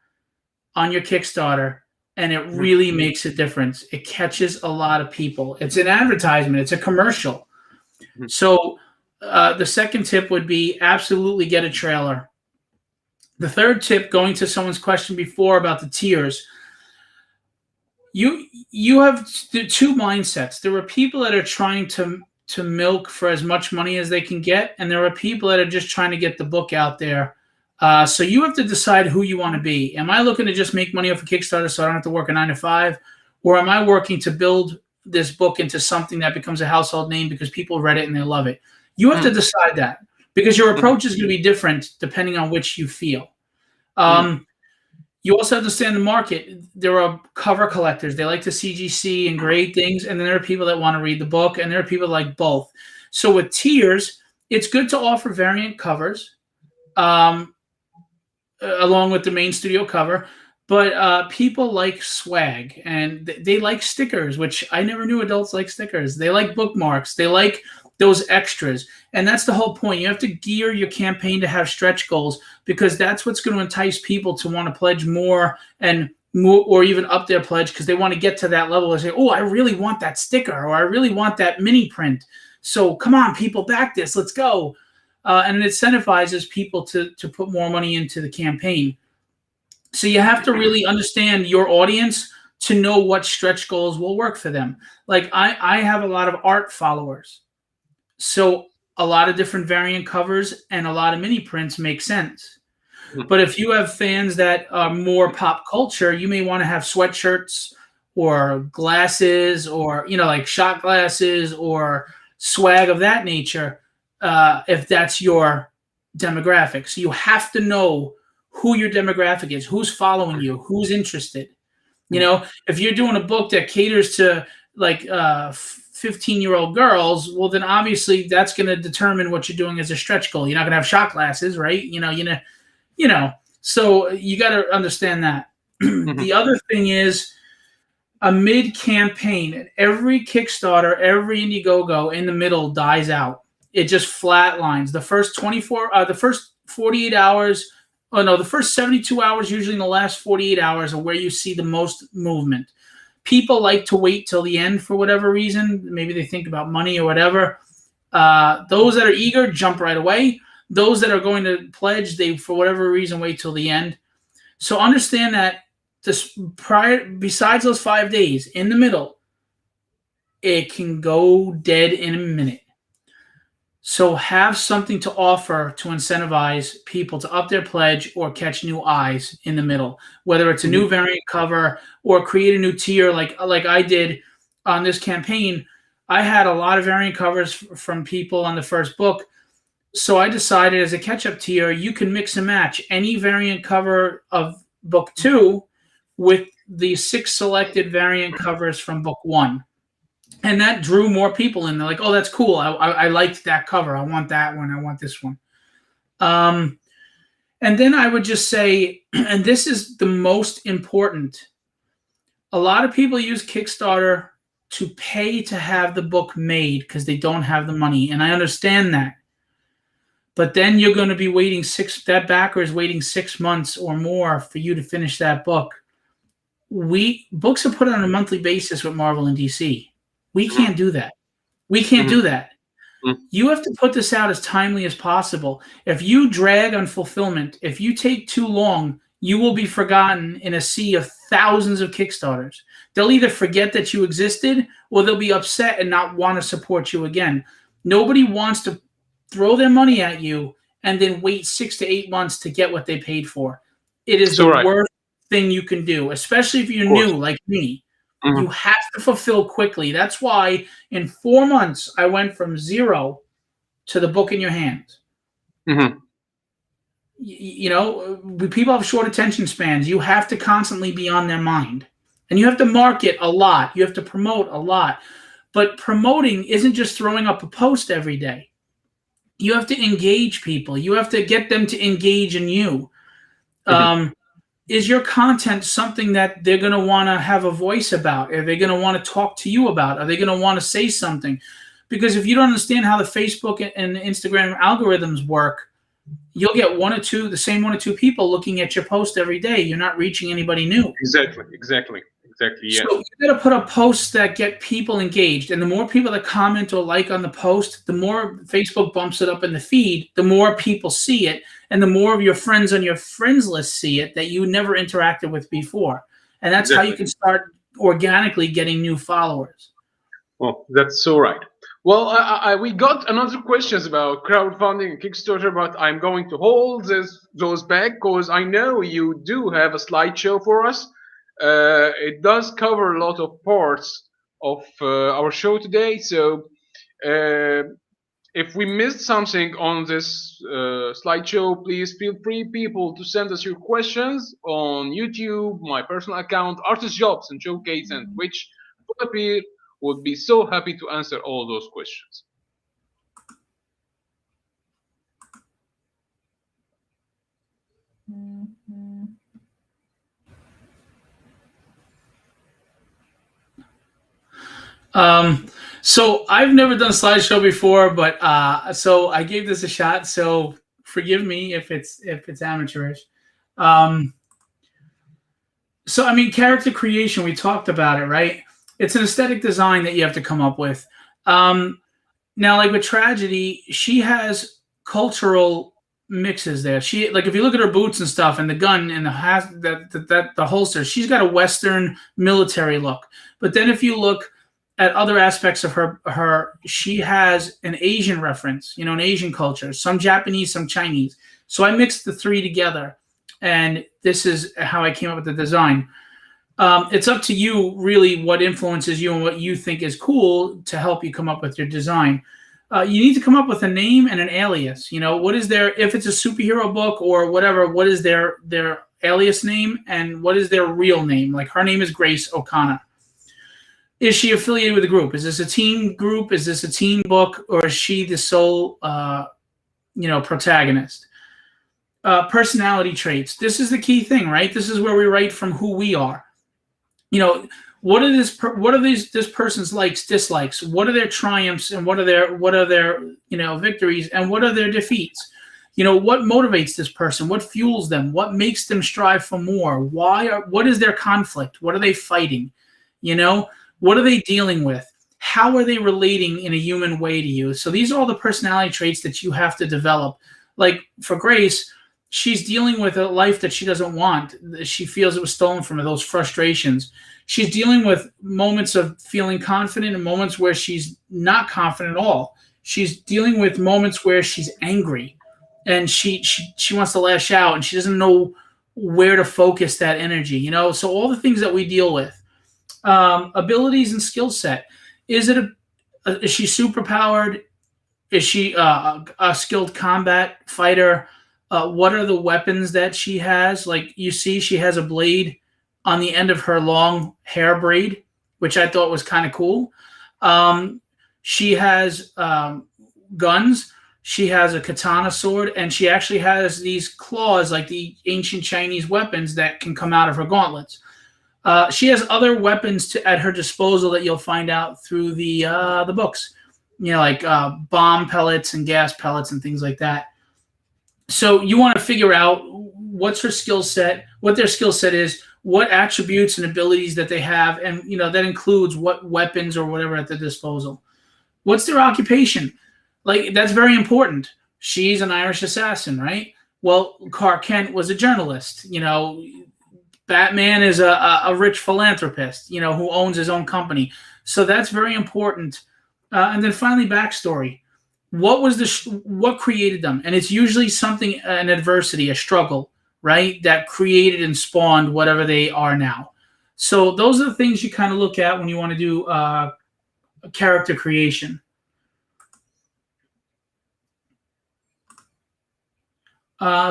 on your Kickstarter, and it really makes a difference. It catches a lot of people. It's an advertisement. It's a commercial. So the second tip would be absolutely get a trailer. The third tip, going to someone's question before about the tiers, you have two mindsets. There are people that are trying to milk for as much money as they can get, and there are people that are just trying to get the book out there. So you have to decide who you want to be. Am I looking to just make money off of Kickstarter so I don't have to work a 9-to-5? Or am I working to build this book into something that becomes a household name because people read it and they love it? You have to decide that because your approach is going to be different depending on which you feel. You also understand the market. There are cover collectors. They like to CGC and grade things. And then there are people that want to read the book. And there are people that like both. So with tiers, it's good to offer variant covers along with the main studio cover. But people like swag. And they like stickers, which I never knew adults like stickers. They like bookmarks. They like those extras. And that's the whole point. You have to gear your campaign to have stretch goals because that's what's going to entice people to want to pledge more and more, or even up their pledge because they want to get to that level and say, oh, I really want that sticker or I really want that mini print. So come on, people, back this. Let's go. And it incentivizes people to put more money into the campaign. So you have to really understand your audience to know what stretch goals will work for them. Like I have a lot of art followers. So a lot of different variant covers and a lot of mini prints make sense. But if you have fans that are more pop culture, you may want to have sweatshirts or glasses or, like shot glasses or swag of that nature, if that's your demographic. So you have to know who your demographic is, who's following you, who's interested. If you're doing a book that caters to like 15-year-old girls, well, then obviously that's going to determine what you're doing as a stretch goal. You're not going to have shot glasses, right? So you got to understand that. The other thing is a mid-campaign. Every Kickstarter, every Indiegogo in the middle dies out. It just flatlines. The first 48 hours. Oh no, the first 72 hours, usually in the last 48 hours, are where you see the most movement. People like to wait till the end for whatever reason. Maybe they think about money or whatever. Those that are eager jump right away. Those that are going to pledge, they, for whatever reason, wait till the end. So understand that besides those 5 days, in the middle, it can go dead in a minute. So have something to offer to incentivize people to up their pledge or catch new eyes in the middle, whether it's a new variant cover or create a new tier like I did on this campaign. I had a lot of variant covers from people on the first book. So I decided as a catch-up tier, you can mix and match any variant cover of book 2 with the 6 selected variant covers from book 1. And that drew more people in. They're like, oh, that's cool. I liked that cover. I want that one. I want this one. And then I would just say, and this is the most important, a lot of people use Kickstarter to pay to have the book made because they don't have the money. And I understand that. But then you're going to be waiting that backer is waiting 6 months or more for you to finish that book. Books are put on a monthly basis with Marvel and DC. We can't do that. We can't do that. You have to put this out as timely as possible. If you drag on fulfillment, if you take too long, you will be forgotten in a sea of thousands of Kickstarters. They'll either forget that you existed or they'll be upset and not want to support you again. Nobody wants to throw their money at you and then wait 6 to 8 months to get what they paid for. It is the worst thing you can do, especially if you're new like me. You have to fulfill quickly. That's why in 4 months, I went from 0 to the book in your hands. People have short attention spans. You have to constantly be on their mind. And you have to market a lot. You have to promote a lot. But promoting isn't just throwing up a post every day. You have to engage people. You have to get them to engage in you. Is your content something that they're going to want to have a voice about? Are they going to want to talk to you about? Are they going to want to say something? Because if you don't understand how the Facebook and Instagram algorithms work, you'll get the same one or two people looking at your post every day. You're not reaching anybody new. Exactly. Yeah. So you got to put up posts that get people engaged. And the more people that comment or like on the post, the more Facebook bumps it up in the feed, the more people see it. And the more of your friends on your friends list see it that you never interacted with before. And that's how you can start organically getting new followers. Well, that's so right. Well, we got another questions about crowdfunding and Kickstarter, but I'm going to hold those back because I know you do have a slideshow for us. It does cover a lot of parts of our show today, so if we missed something on this slideshow, please feel free, people, to send us your questions on YouTube, my personal account, Artist Jobs and Showcase, and Twitch. Phillip would be so happy to answer all those questions. So I've never done a slideshow before, but so I gave this a shot. So forgive me if it's amateurish. So I mean, character creation, we talked about it, right? It's an aesthetic design that you have to come up with. Now, like with tragedy, she has cultural mixes there. She like if you look at her boots and stuff, and the gun and the holster, she's got a Western military look. But then if you look at other aspects of her, she has an Asian reference, an Asian culture, some Japanese, some Chinese. So I mixed the three together, and this is how I came up with the design. It's up to you, really, what influences you and what you think is cool to help you come up with your design. You need to come up with a name and an alias. What is their, if it's a superhero book or whatever, what is their alias name and what is their real name? Like her name is Grace O'Connor. Is she affiliated with a group? Is this a team group? Is this a team book? Or is she the sole, protagonist? Personality traits. This is the key thing, right? This is where we write from who we are. What are this person's likes, dislikes? What are their triumphs and what are their victories and what are their defeats? What motivates this person? What fuels them? What makes them strive for more? What is their conflict? What are they fighting? What are they dealing with? How are they relating in a human way to you? So these are all the personality traits that you have to develop. Like for Grace, she's dealing with a life that she doesn't want. She feels it was stolen from her, those frustrations. She's dealing with moments of feeling confident and moments where she's not confident at all. She's dealing with moments where she's angry and she wants to lash out and she doesn't know where to focus that energy, So all the things that we deal with. Abilities and skill set. Is she superpowered? Is she a skilled combat fighter? What are the weapons that she has? Like you see, she has a blade on the end of her long hair braid, which I thought was kind of cool. She has guns. She has a katana sword, and she actually has these claws like the ancient Chinese weapons that can come out of her gauntlets. She has other weapons at her disposal that you'll find out through the books, like bomb pellets and gas pellets and things like that. So you want to figure out what's her skill set, what their skill set is, what attributes and abilities that they have, and that includes what weapons or whatever at their disposal. What's their occupation? Like that's very important. She's an Irish assassin, right? Well, Clark Kent was a journalist. Batman is a rich philanthropist, who owns his own company. So that's very important. And then finally, backstory. What created them? And it's usually something, an adversity, a struggle, right? That created and spawned whatever they are now. So those are the things you kind of look at when you want to do character creation.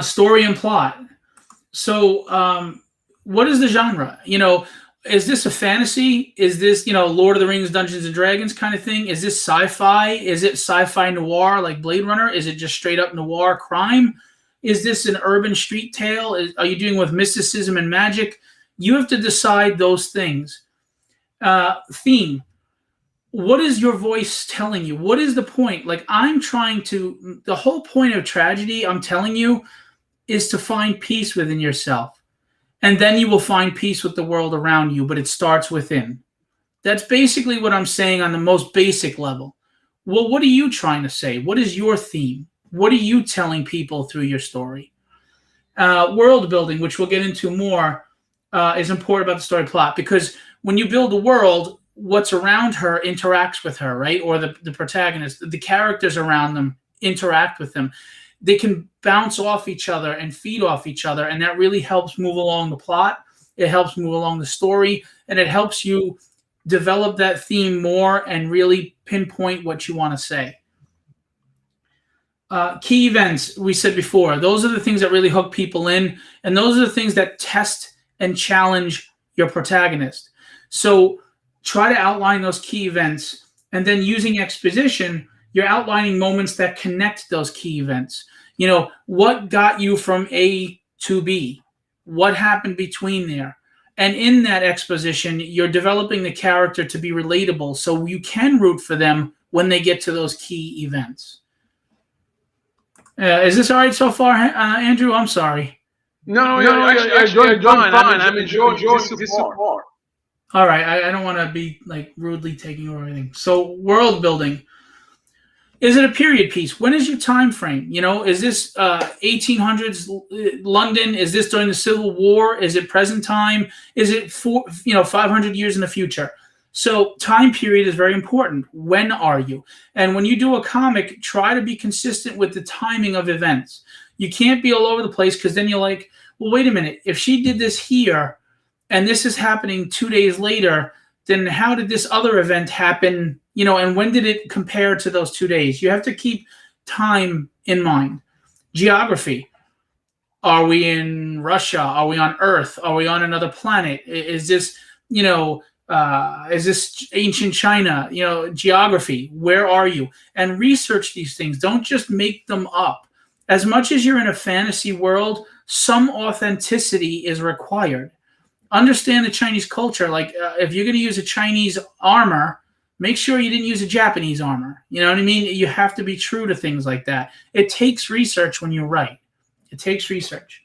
Story and plot. So what is the genre? Is this a fantasy? Is this, Lord of the Rings, Dungeons and Dragons kind of thing? Is this sci-fi? Is it sci-fi noir like Blade Runner? Is it just straight up noir crime? Is this an urban street tale? Are you dealing with mysticism and magic? You have to decide those things. Theme. What is your voice telling you? What is the point? Like the whole point of tragedy, I'm telling you, is to find peace within yourself. And then you will find peace with the world around you, but it starts within. That's basically what I'm saying on the most basic level. Well, what are you trying to say? What is your theme? What are you telling people through your story? World building, which we'll get into more, is important about the story plot because when you build a world, what's around her interacts with her, right? Or the protagonist, the characters around them interact with them. They can bounce off each other and feed off each other, and that really helps move along the plot. It helps move along the story, and it helps you develop that theme more and really pinpoint what you want to say. Key events, we said before, those are the things that really hook people in, and those are the things that test and challenge your protagonist. So try to outline those key events, and then using exposition, you're outlining moments that connect those key events. What got you from A to B? What happened between there? And in that exposition, you're developing the character to be relatable so you can root for them when they get to those key events. Is this all right so far, Andrew? I'm sorry. No, actually, I'm fine. I'm enjoying this so far. All right, I don't want to be like rudely taking over everything. So world building. Is it a period piece? When is your time frame? Is this 1800s London? Is this during the Civil War? Is it present time? Is it 500 years in the future? So time period is very important. When are you? And when you do a comic, try to be consistent with the timing of events. You can't be all over the place, because then you're like, well, wait a minute. If she did this here and this is happening 2 days later, then how did this other event happen? And when did it compare to those 2 days? You have to keep time in mind. Geography. Are we in Russia? Are we on Earth? Are we on another planet? Is this, is this ancient China? Geography. Where are you? And research these things. Don't just make them up. As much as you're in a fantasy world, some authenticity is required. Understand the Chinese culture. Like, if you're going to use a Chinese armor, make sure you didn't use a Japanese armor. You know what I mean? You have to be true to things like that. It takes research when you write. It takes research.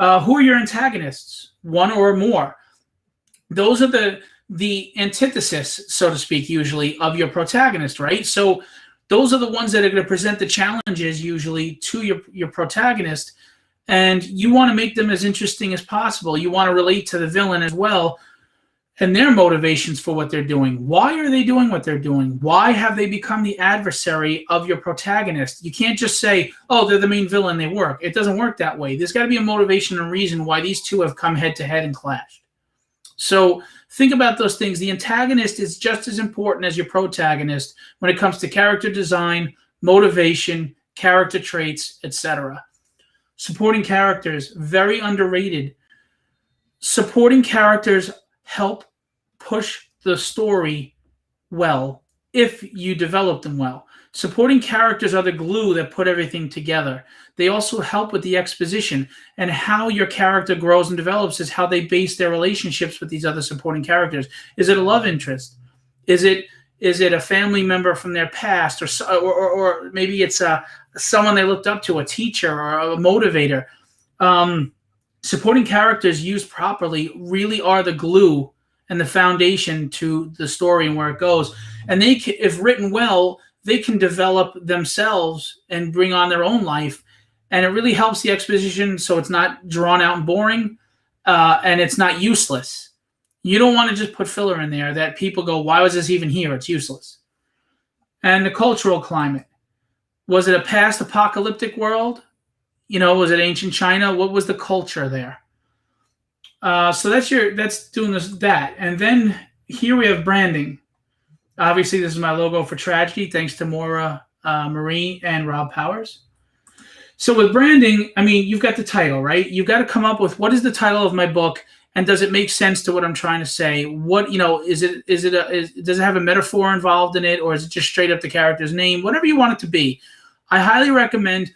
Who are your antagonists? One or more. Those are the antithesis, so to speak, usually, of your protagonist, right? So those are the ones that are going to present the challenges usually to your protagonist. And you want to make them as interesting as possible. You want to relate to the villain as well and their motivations for what they're doing. Why are they doing what they're doing? Why have they become the adversary of your protagonist? You can't just say, oh, they're the main villain, they work. It doesn't work that way. There's got to be a motivation and reason why these two have come head to head and clashed. So think about those things. The antagonist is just as important as your protagonist when it comes to character design, motivation, character traits, etc. Supporting characters, very underrated. Supporting characters help push the story well if you develop them well. Supporting characters are the glue that put everything together. They also help with the exposition, and how your character grows and develops is how they base their relationships with these other supporting characters. Is it a love interest? Is it a family member from their past, or maybe it's someone they looked up to, a teacher or a motivator? Supporting characters used properly really are the glue and the foundation to the story and where it goes. And they can, if written well, they can develop themselves and bring on their own life. And it really helps the exposition, so it's not drawn out and boring, and it's not useless. You don't want to just put filler in there that people go, why was this even here? It's useless. And the cultural climate. Was it a past apocalyptic world? Was it ancient China? What was the culture there? So that's doing that. And then here we have branding. Obviously, this is my logo for Tragedy, thanks to Maura Marie and Rob Powers. So with branding, you've got the title, right? You've got to come up with, what is the title of my book, and does it make sense to what I'm trying to say? What, does it have a metaphor involved in it, or is it just straight up the character's name? Whatever you want it to be. I highly recommend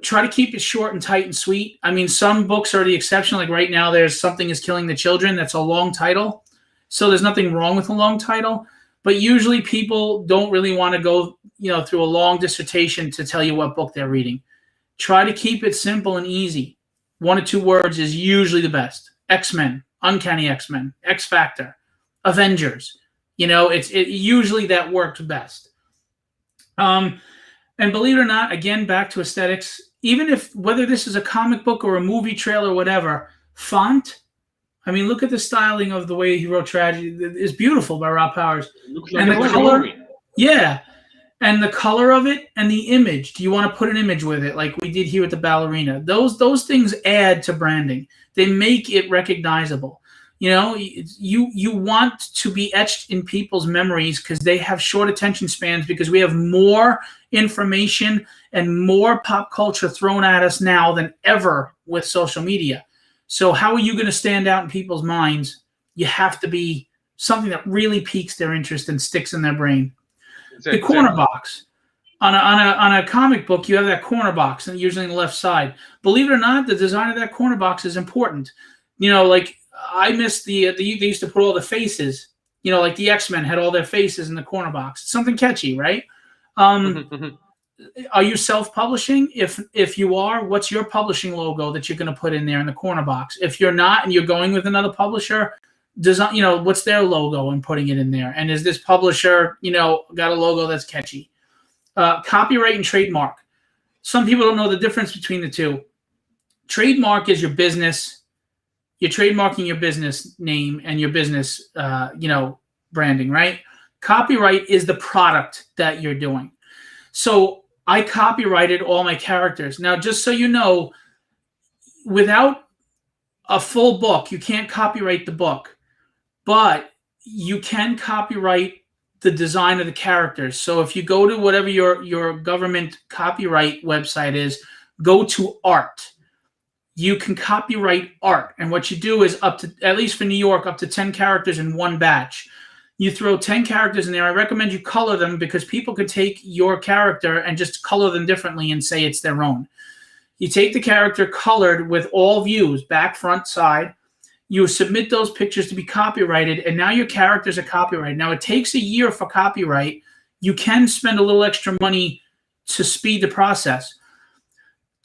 try to keep it short and tight and sweet. Some books are the exception. Like right now, there's Something is Killing the Children. That's a long title. So there's nothing wrong with a long title. But usually people don't really want to go, through a long dissertation to tell you what book they're reading. Try to keep it simple and easy. 1 or 2 words is usually the best. X-Men, Uncanny X-Men, X Factor, Avengers. Usually that works best. And believe it or not, again, back to aesthetics, even whether this is a comic book or a movie trailer or whatever, font, look at the styling of the way he wrote Tragedy. It's beautiful by Rob Powers. Looks like and a the color, movie. yeah. And the color of it and the image. Do you want to put an image with it like we did here with the ballerina? Those things add to branding. They make it recognizable. You want to be etched in people's memories because they have short attention spans, because we have more information and more pop culture thrown at us now than ever with social media. So how are you going to stand out in people's minds? You have to be something that really piques their interest and sticks in their brain. The corner box. On a comic book, you have that corner box, and usually on the left side. Believe it or not, the design of that corner box is important. Like I miss they used to put all the faces. Like the X-Men had all their faces in the corner box. It's something catchy, right? Are you self-publishing? If you are, what's your publishing logo that you're going to put in there in the corner box? If you're not and you're going with another publisher, what's their logo and putting it in there? And is this publisher, got a logo that's catchy? Copyright and trademark. Some people don't know the difference between the two. Trademark is your business. You're trademarking your business name and your business, branding, right? Copyright is the product that you're doing. So I copyrighted all my characters. Now, just so you know, without a full book, you can't copyright the book, but you can copyright the design of the characters. So if you go to whatever your government copyright website is, go to art. You can copyright art. And what you do is up to, at least for New York, up to 10 characters in one batch. You throw 10 characters in there. I recommend you color them because people could take your character and just color them differently and say it's their own. You take the character colored with all views, back, front, side. You submit those pictures to be copyrighted, and now your characters are copyrighted. Now, it takes a year for copyright. You can spend a little extra money to speed the process.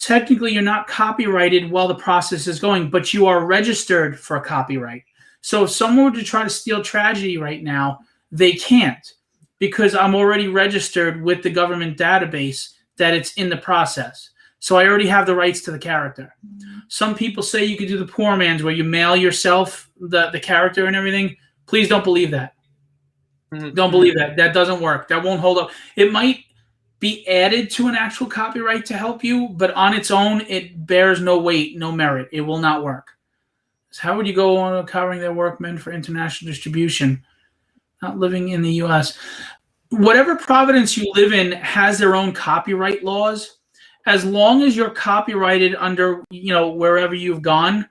Technically, you're not copyrighted while the process is going, but you are registered for a copyright. So if someone were to try to steal Tragedy right now, they can't because I'm already registered with the government database that it's in the process. So I already have the rights to the character. Some people say you could do the poor man's where you mail yourself the character and everything. Please don't believe that. Don't believe that. That doesn't work. That won't hold up. It might be added to an actual copyright to help you, but on its own, it bears no weight, no merit. It will not work. So how would you go on covering their workmen for international distribution? Not living in the U.S. Whatever province you live in has their own copyright laws. As long as you're copyrighted under, wherever you've gone,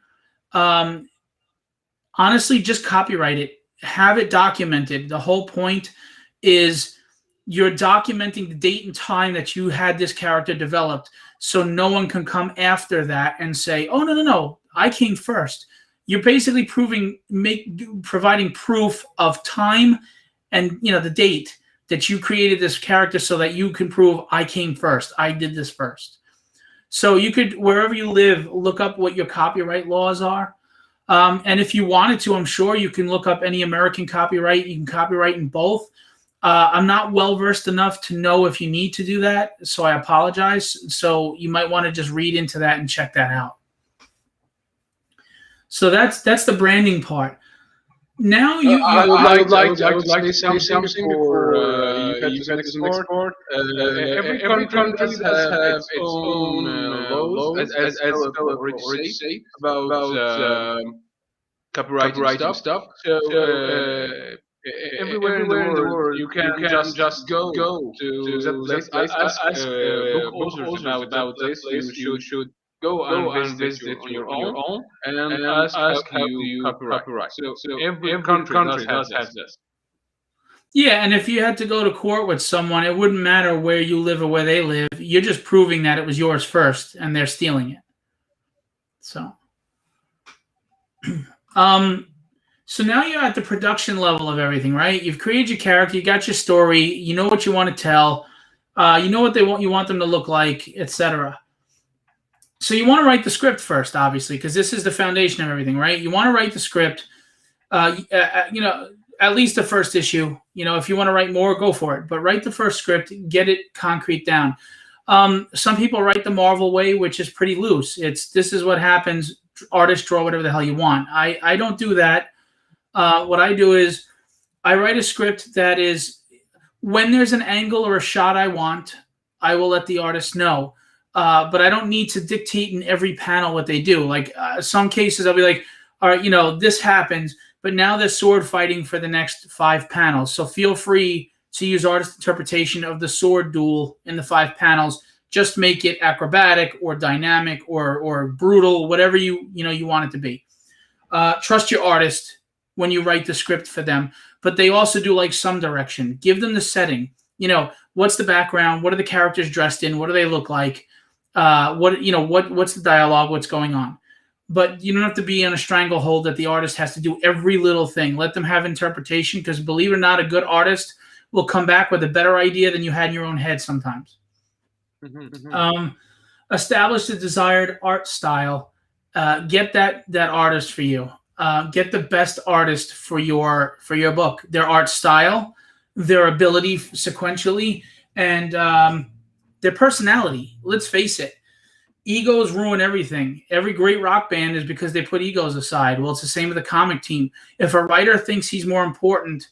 honestly, just copyright it. Have it documented. The whole point is you're documenting the date and time that you had this character developed, so no one can come after that and say, "Oh, no, I came first." You're basically providing proof of time and the date that you created this character so that you can prove I came first. I did this first. So you could, wherever you live, look up what your copyright laws are. And if you wanted to, I'm sure you can look up any American copyright. You can copyright in both. I'm not well-versed enough to know if you need to do that, so I apologize. So you might want to just read into that and check that out. So that's the branding part. Now I would like to say something before you head to the next part. Every country does have its own laws, as Phillip already said, about copyrighting stuff. So everywhere in the world, you can just go to that place. Ask book authors about that place. You should go and visit it on your own and ask how do you copyright. So every country does have this. Yeah, and if you had to go to court with someone, it wouldn't matter where you live or where they live. You're just proving that it was yours first and they're stealing it. So so now you're at the production level of everything, right? You've created your character, you got your story, you know what you want to tell, you know what you want them to look like, etc. So you want to write the script first, obviously, because this is the foundation of everything, right? You want to write the script, at least the first issue. If you want to write more, go for it. But write the first script, get it concrete down. Some people write the Marvel way, which is pretty loose. This is what happens. Artists draw whatever the hell you want. I don't do that. What I do is I write a script that is, when there's an angle or a shot I want, I will let the artist know. But I don't need to dictate in every panel what they do. Like some cases, I'll be like, all right, this happens, but now there's sword fighting for the next 5 panels. So feel free to use artist interpretation of the sword duel in the 5 panels. Just make it acrobatic or dynamic or brutal, whatever you want it to be. Trust your artist when you write the script for them, but they also do like some direction. Give them the setting. What's the background? What are the characters dressed in? What do they look like? What's the dialogue? What's going on? But you don't have to be on a stranglehold that the artist has to do every little thing. Let them have interpretation, because believe it or not, a good artist will come back with a better idea than you had in your own head sometimes. Establish the desired art style. Get that artist for you. Get the best artist for your book. Their art style, their ability sequentially, and their personality. Let's face it. Egos ruin everything. Every great rock band is because they put egos aside. Well, it's the same with the comic team. If a writer thinks he's more important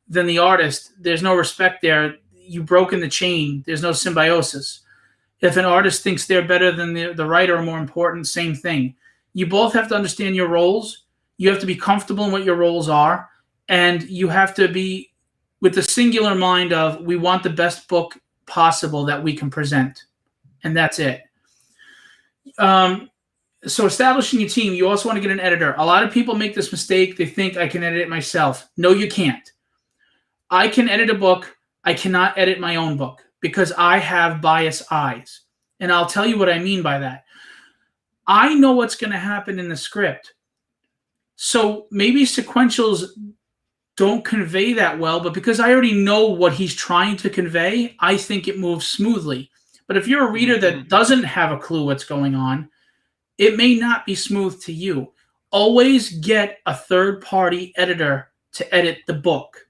than the artist, there's no respect there. You've broken the chain. There's no symbiosis. If an artist thinks they're better than the writer or more important, same thing. You both have to understand your roles. You have to be comfortable in what your roles are. And you have to be with the singular mind of, we want the best book possible that we can present. And that's it. So establishing a team, you also want to get an editor. A lot of people make this mistake. They think I can edit it myself. No, you can't. I can edit a book. I cannot edit my own book because I have biased eyes. And I'll tell you what I mean by that. I know what's going to happen in the script. So maybe sequentials don't convey that well, but because I already know what he's trying to convey, I think it moves smoothly. But if you're a reader that doesn't have a clue what's going on, it may not be smooth to you. Always get a third-party editor to edit the book.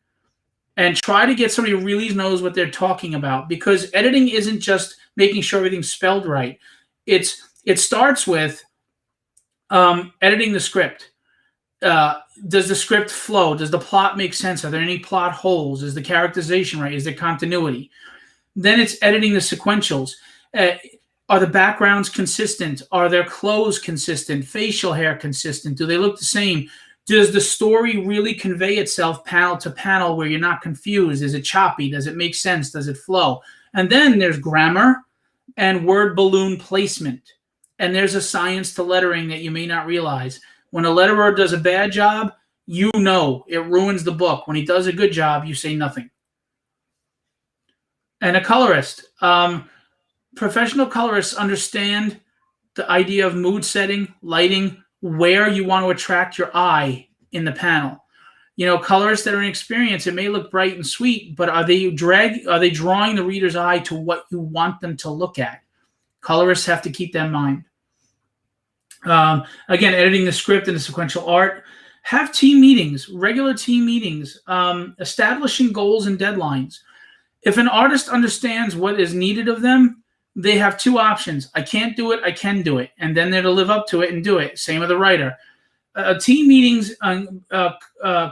And try to get somebody who really knows what they're talking about, because editing isn't just making sure everything's spelled right. It starts with editing the script. Does the script flow? Does the plot make sense? Are there any plot holes? Is the characterization right? Is there continuity? Then it's editing the sequentials. Are the backgrounds consistent? Are their clothes consistent? Facial hair consistent? Do they look the same? Does the story really convey itself panel to panel where you're not confused? Is it choppy? Does it make sense? Does it flow? And then there's grammar and word balloon placement. And there's a science to lettering that you may not realize. When a letterer does a bad job, you know it ruins the book. When he does a good job, you say nothing. And a colorist. Professional colorists understand the idea of mood setting, lighting, where you want to attract your eye in the panel. You know, colorists that are inexperienced, it may look bright and sweet, but are they drawing the reader's eye to what you want them to look at? Colorists have to keep that in mind. Again, editing the script and the sequential art. Have team meetings, regular team meetings, establishing goals and deadlines. If an artist understands what is needed of them, they have two options. I can't do it, I can do it. And then they're to live up to it and do it. Same with the writer. Team meetings,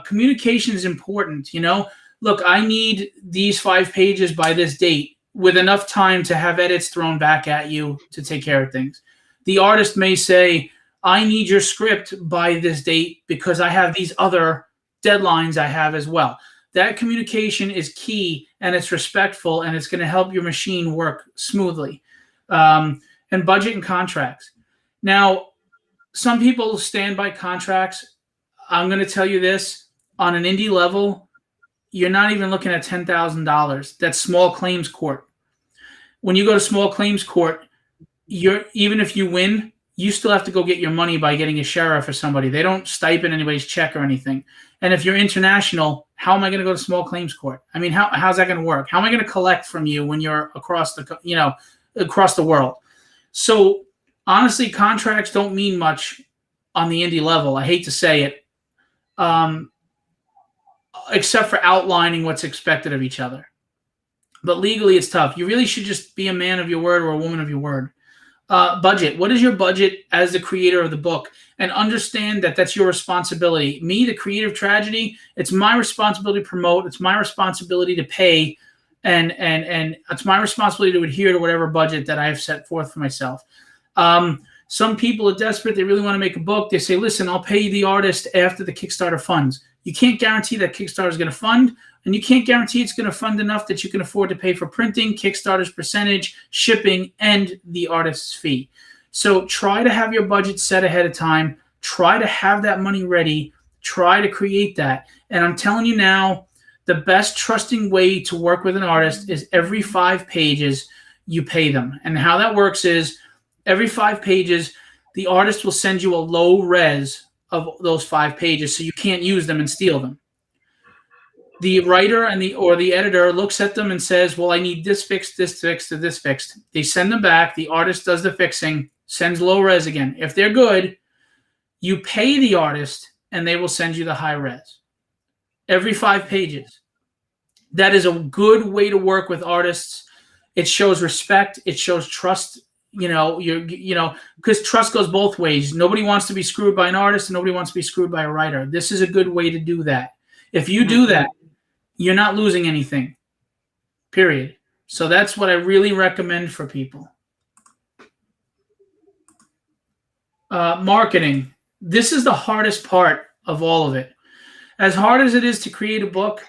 communication is important. You know, look, I need these 5 pages by this date with enough time to have edits thrown back at you to take care of things. The artist may say, I need your script by this date because I have these other deadlines I have as well. That communication is key, and it's respectful, and it's going to help your machine work smoothly. And budget and contracts. Now, some people stand by contracts. I'm going to tell you this. On an indie level, you're not even looking at $10,000. That's small claims court. When you go to small claims court, even if you win, you still have to go get your money by getting a sheriff or somebody. They don't stipend anybody's check or anything. And if you're international, how am I going to go to small claims court? I mean, how's that going to work? How am I going to collect from you when you're across the world? So honestly, contracts don't mean much on the indie level. I hate to say it, except for outlining what's expected of each other. But legally, it's tough. You really should just be a man of your word or a woman of your word. Budget. What is your budget as the creator of the book? And understand that that's your responsibility. Me, the creative tragedy, it's my responsibility to promote. It's my responsibility to pay. And it's my responsibility to adhere to whatever budget that I have set forth for myself. Some people are desperate. They really want to make a book. They say, listen, I'll pay the artist after the Kickstarter funds. You can't guarantee that Kickstarter is going to fund, and you can't guarantee it's going to fund enough that you can afford to pay for printing, Kickstarter's percentage, shipping, and the artist's fee. So try to have your budget set ahead of time. Try to have that money ready. Try to create that. And I'm telling you now, the best trusting way to work with an artist is every 5 pages you pay them. And how that works is every 5 pages, the artist will send you a low res of those 5 pages so you can't use them and steal them. The writer or the editor looks at them and says, well, I need this fixed, this fixed, or this fixed. They send them back. The artist does the fixing, sends low res again. If they're good, you pay the artist and they will send you the high res. Every 5 pages. That is a good way to work with artists. It shows respect. It shows trust. Because trust goes both ways. Nobody wants to be screwed by an artist, and nobody wants to be screwed by a writer. This is a good way to do that. If you do that, you're not losing anything. Period. So that's what I really recommend for people. Marketing. This is the hardest part of all of it. As hard as it is to create a book,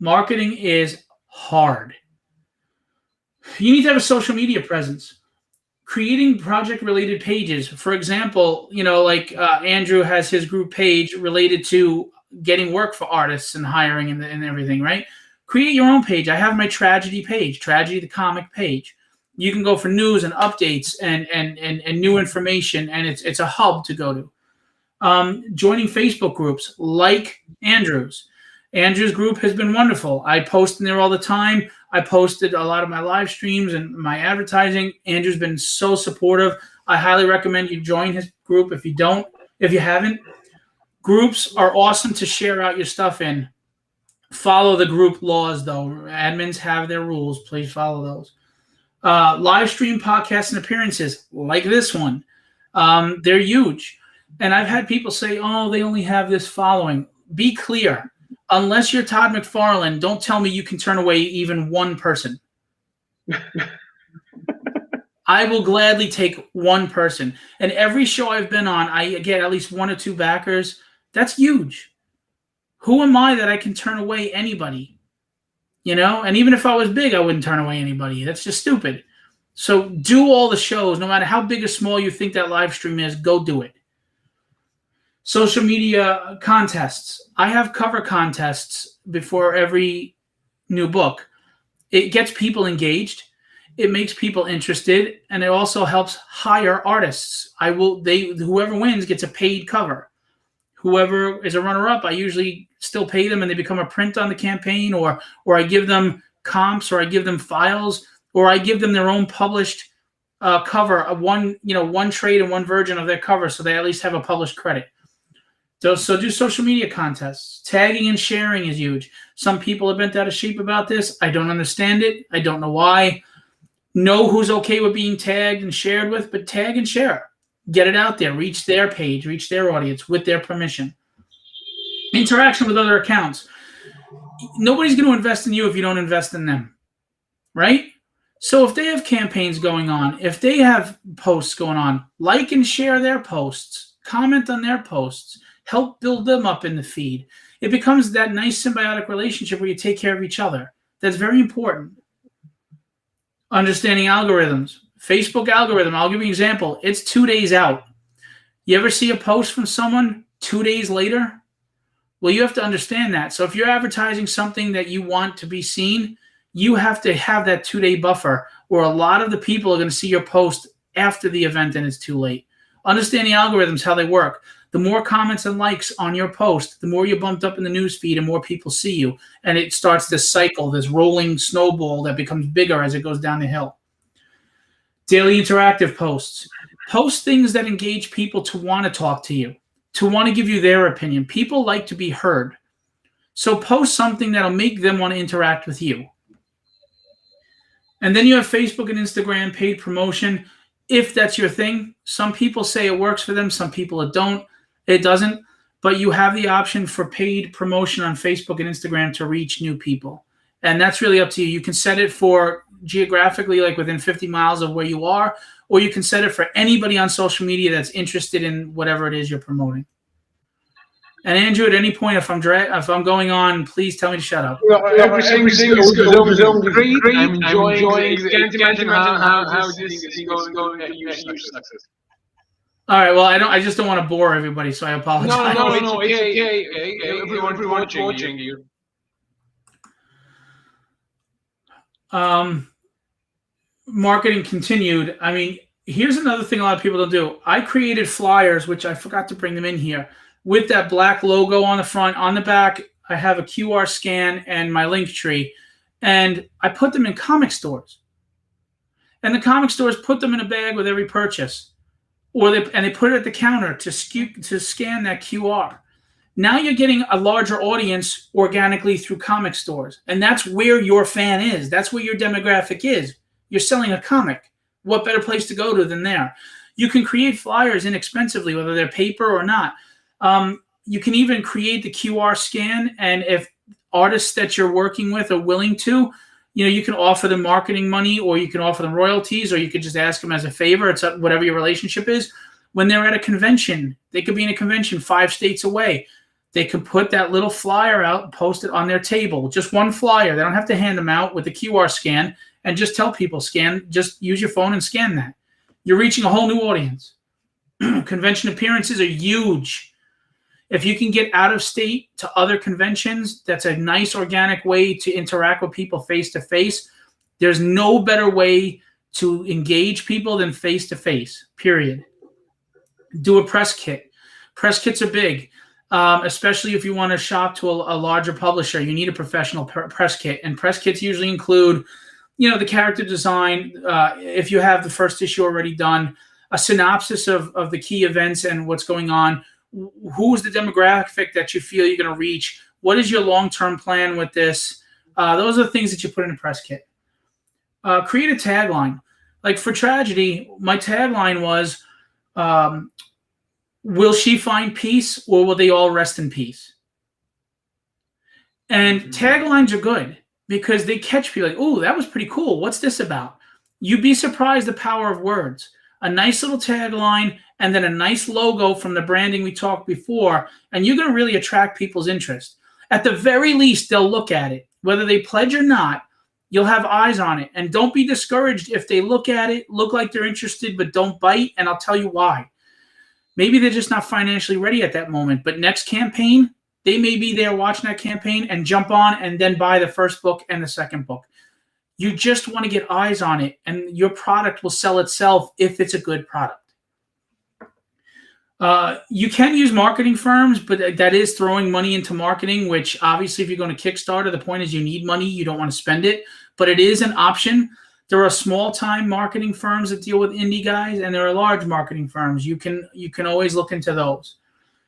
marketing is hard. You need to have a social media presence. Creating project-related pages. For example, Andrew has his group page related to getting work for artists and hiring and everything, right? Create your own page. I have my tragedy page, Tragedy the Comic page. You can go for news and updates and new information, and it's a hub to go to. Joining Facebook groups like Andrew's. Andrew's group has been wonderful. I post in there all the time. I posted a lot of my live streams and my advertising. Andrew's been so supportive. I highly recommend you join his group if you haven't. Groups are awesome to share out your stuff in. Follow the group laws, though. Admins have their rules. Please follow those. Live stream podcasts and appearances like this one. They're huge. And I've had people say, oh, they only have this following. Be clear. Unless you're Todd McFarlane, don't tell me you can turn away even one person. I will gladly take one person. And every show I've been on, I get at least 1 or 2 backers. That's huge. Who am I that I can turn away anybody? And even if I was big, I wouldn't turn away anybody. That's just stupid. So do all the shows, no matter how big or small you think that live stream is, go do it. Social media contests. I have cover contests before every new book. It gets people engaged. It makes people interested, and it also helps hire artists. Whoever wins gets a paid cover. Whoever is a runner-up, I usually still pay them, and they become a print on the campaign, or I give them comps, or I give them files, or I give them their own published cover, one trade and one version of their cover, so they at least have a published credit. So do social media contests. Tagging and sharing is huge. Some people are bent out of shape about this. I don't understand it. I don't know why. Know who's okay with being tagged and shared with, but tag and share. Get it out there. Reach their page. Reach their audience with their permission. Interaction with other accounts. Nobody's going to invest in you if you don't invest in them, right? So if they have campaigns going on, if they have posts going on, like and share their posts. Comment on their posts. Help build them up in the feed. It becomes that nice symbiotic relationship where you take care of each other. That's very important. Understanding algorithms. Facebook algorithm, I'll give you an example. It's 2 days out. You ever see a post from someone 2 days later? Well, you have to understand that. So if you're advertising something that you want to be seen, you have to have that 2-day buffer, or a lot of the people are going to see your post after the event and it's too late. Understanding algorithms, how they work. The more comments and likes on your post, the more you're bumped up in the news feed and more people see you. And it starts this cycle, this rolling snowball that becomes bigger as it goes down the hill. Daily interactive posts. Post things that engage people to want to talk to you, to want to give you their opinion. People like to be heard. So post something that'll make them want to interact with you. And then you have Facebook and Instagram paid promotion. If that's your thing, some people say it works for them, some people it doesn't, but you have the option for paid promotion on Facebook and Instagram to reach new people. And that's really up to you. You can set it for geographically, like within 50 miles of where you are, or you can set it for anybody on social media that's interested in whatever it is you're promoting. And Andrew, at any point, if I'm going on, please tell me to shut up. Everything is great. I'm enjoying. Can't imagine how this is going to be a huge success. All right. Well, I just don't want to bore everybody, so I apologize. No. It's okay. Everyone's watching you. Marketing continued. I mean, here's another thing a lot of people don't do. I created flyers, which I forgot to bring them in here, with that black logo on the front. On the back, I have a QR scan and my link tree, and I put them in comic stores. And the comic stores put them in a bag with every purchase, and they put it at the counter to scan that QR. Now you're getting a larger audience organically through comic stores, and that's where your fan is. That's where your demographic is. You're selling a comic. What better place to go to than there? You can create flyers inexpensively, whether they're paper or not. You can even create the QR scan, and if artists that you're working with are willing to, you can offer them marketing money, or you can offer them royalties, or you could just ask them as a favor. It's whatever your relationship is. When they're at a convention, they could be in a convention 5 states away. They can put that little flyer out and post it on their table. Just one flyer. They don't have to hand them out with the QR scan, and just tell people, just use your phone and scan that. You're reaching a whole new audience. Convention appearances are huge. If you can get out of state to other conventions, that's a nice organic way to interact with people face to face. There's no better way to engage people than face to face, period. Do a press kit. Press kits are big, especially if you want to shop to a larger publisher. You need a professional press kit, and press kits usually include, the character design. If you have the first issue already done, a synopsis of the key events and what's going on. Who's the demographic that you feel you're going to reach? What is your long-term plan with this? Those are the things that you put in a press kit. Create a tagline. Like for Tragedy, my tagline was, will she find peace, or will they all rest in peace? And taglines are good because they catch people like, oh, that was pretty cool. What's this about? You'd be surprised the power of words. A nice little tagline, and then a nice logo from the branding we talked before, and you're going to really attract people's interest. At the very least, they'll look at it. Whether they pledge or not, you'll have eyes on it. And don't be discouraged if they look at it, look like they're interested, but don't bite, and I'll tell you why. Maybe they're just not financially ready at that moment, but next campaign, they may be there watching that campaign and jump on and then buy the first book and the second book. You just want to get eyes on it, and your product will sell itself if it's a good product. You can use marketing firms, but that is throwing money into marketing, which obviously if you're going to Kickstarter, the point is you need money. You don't want to spend it, but it is an option. There are small-time marketing firms that deal with indie guys, and there are large marketing firms. You can always look into those.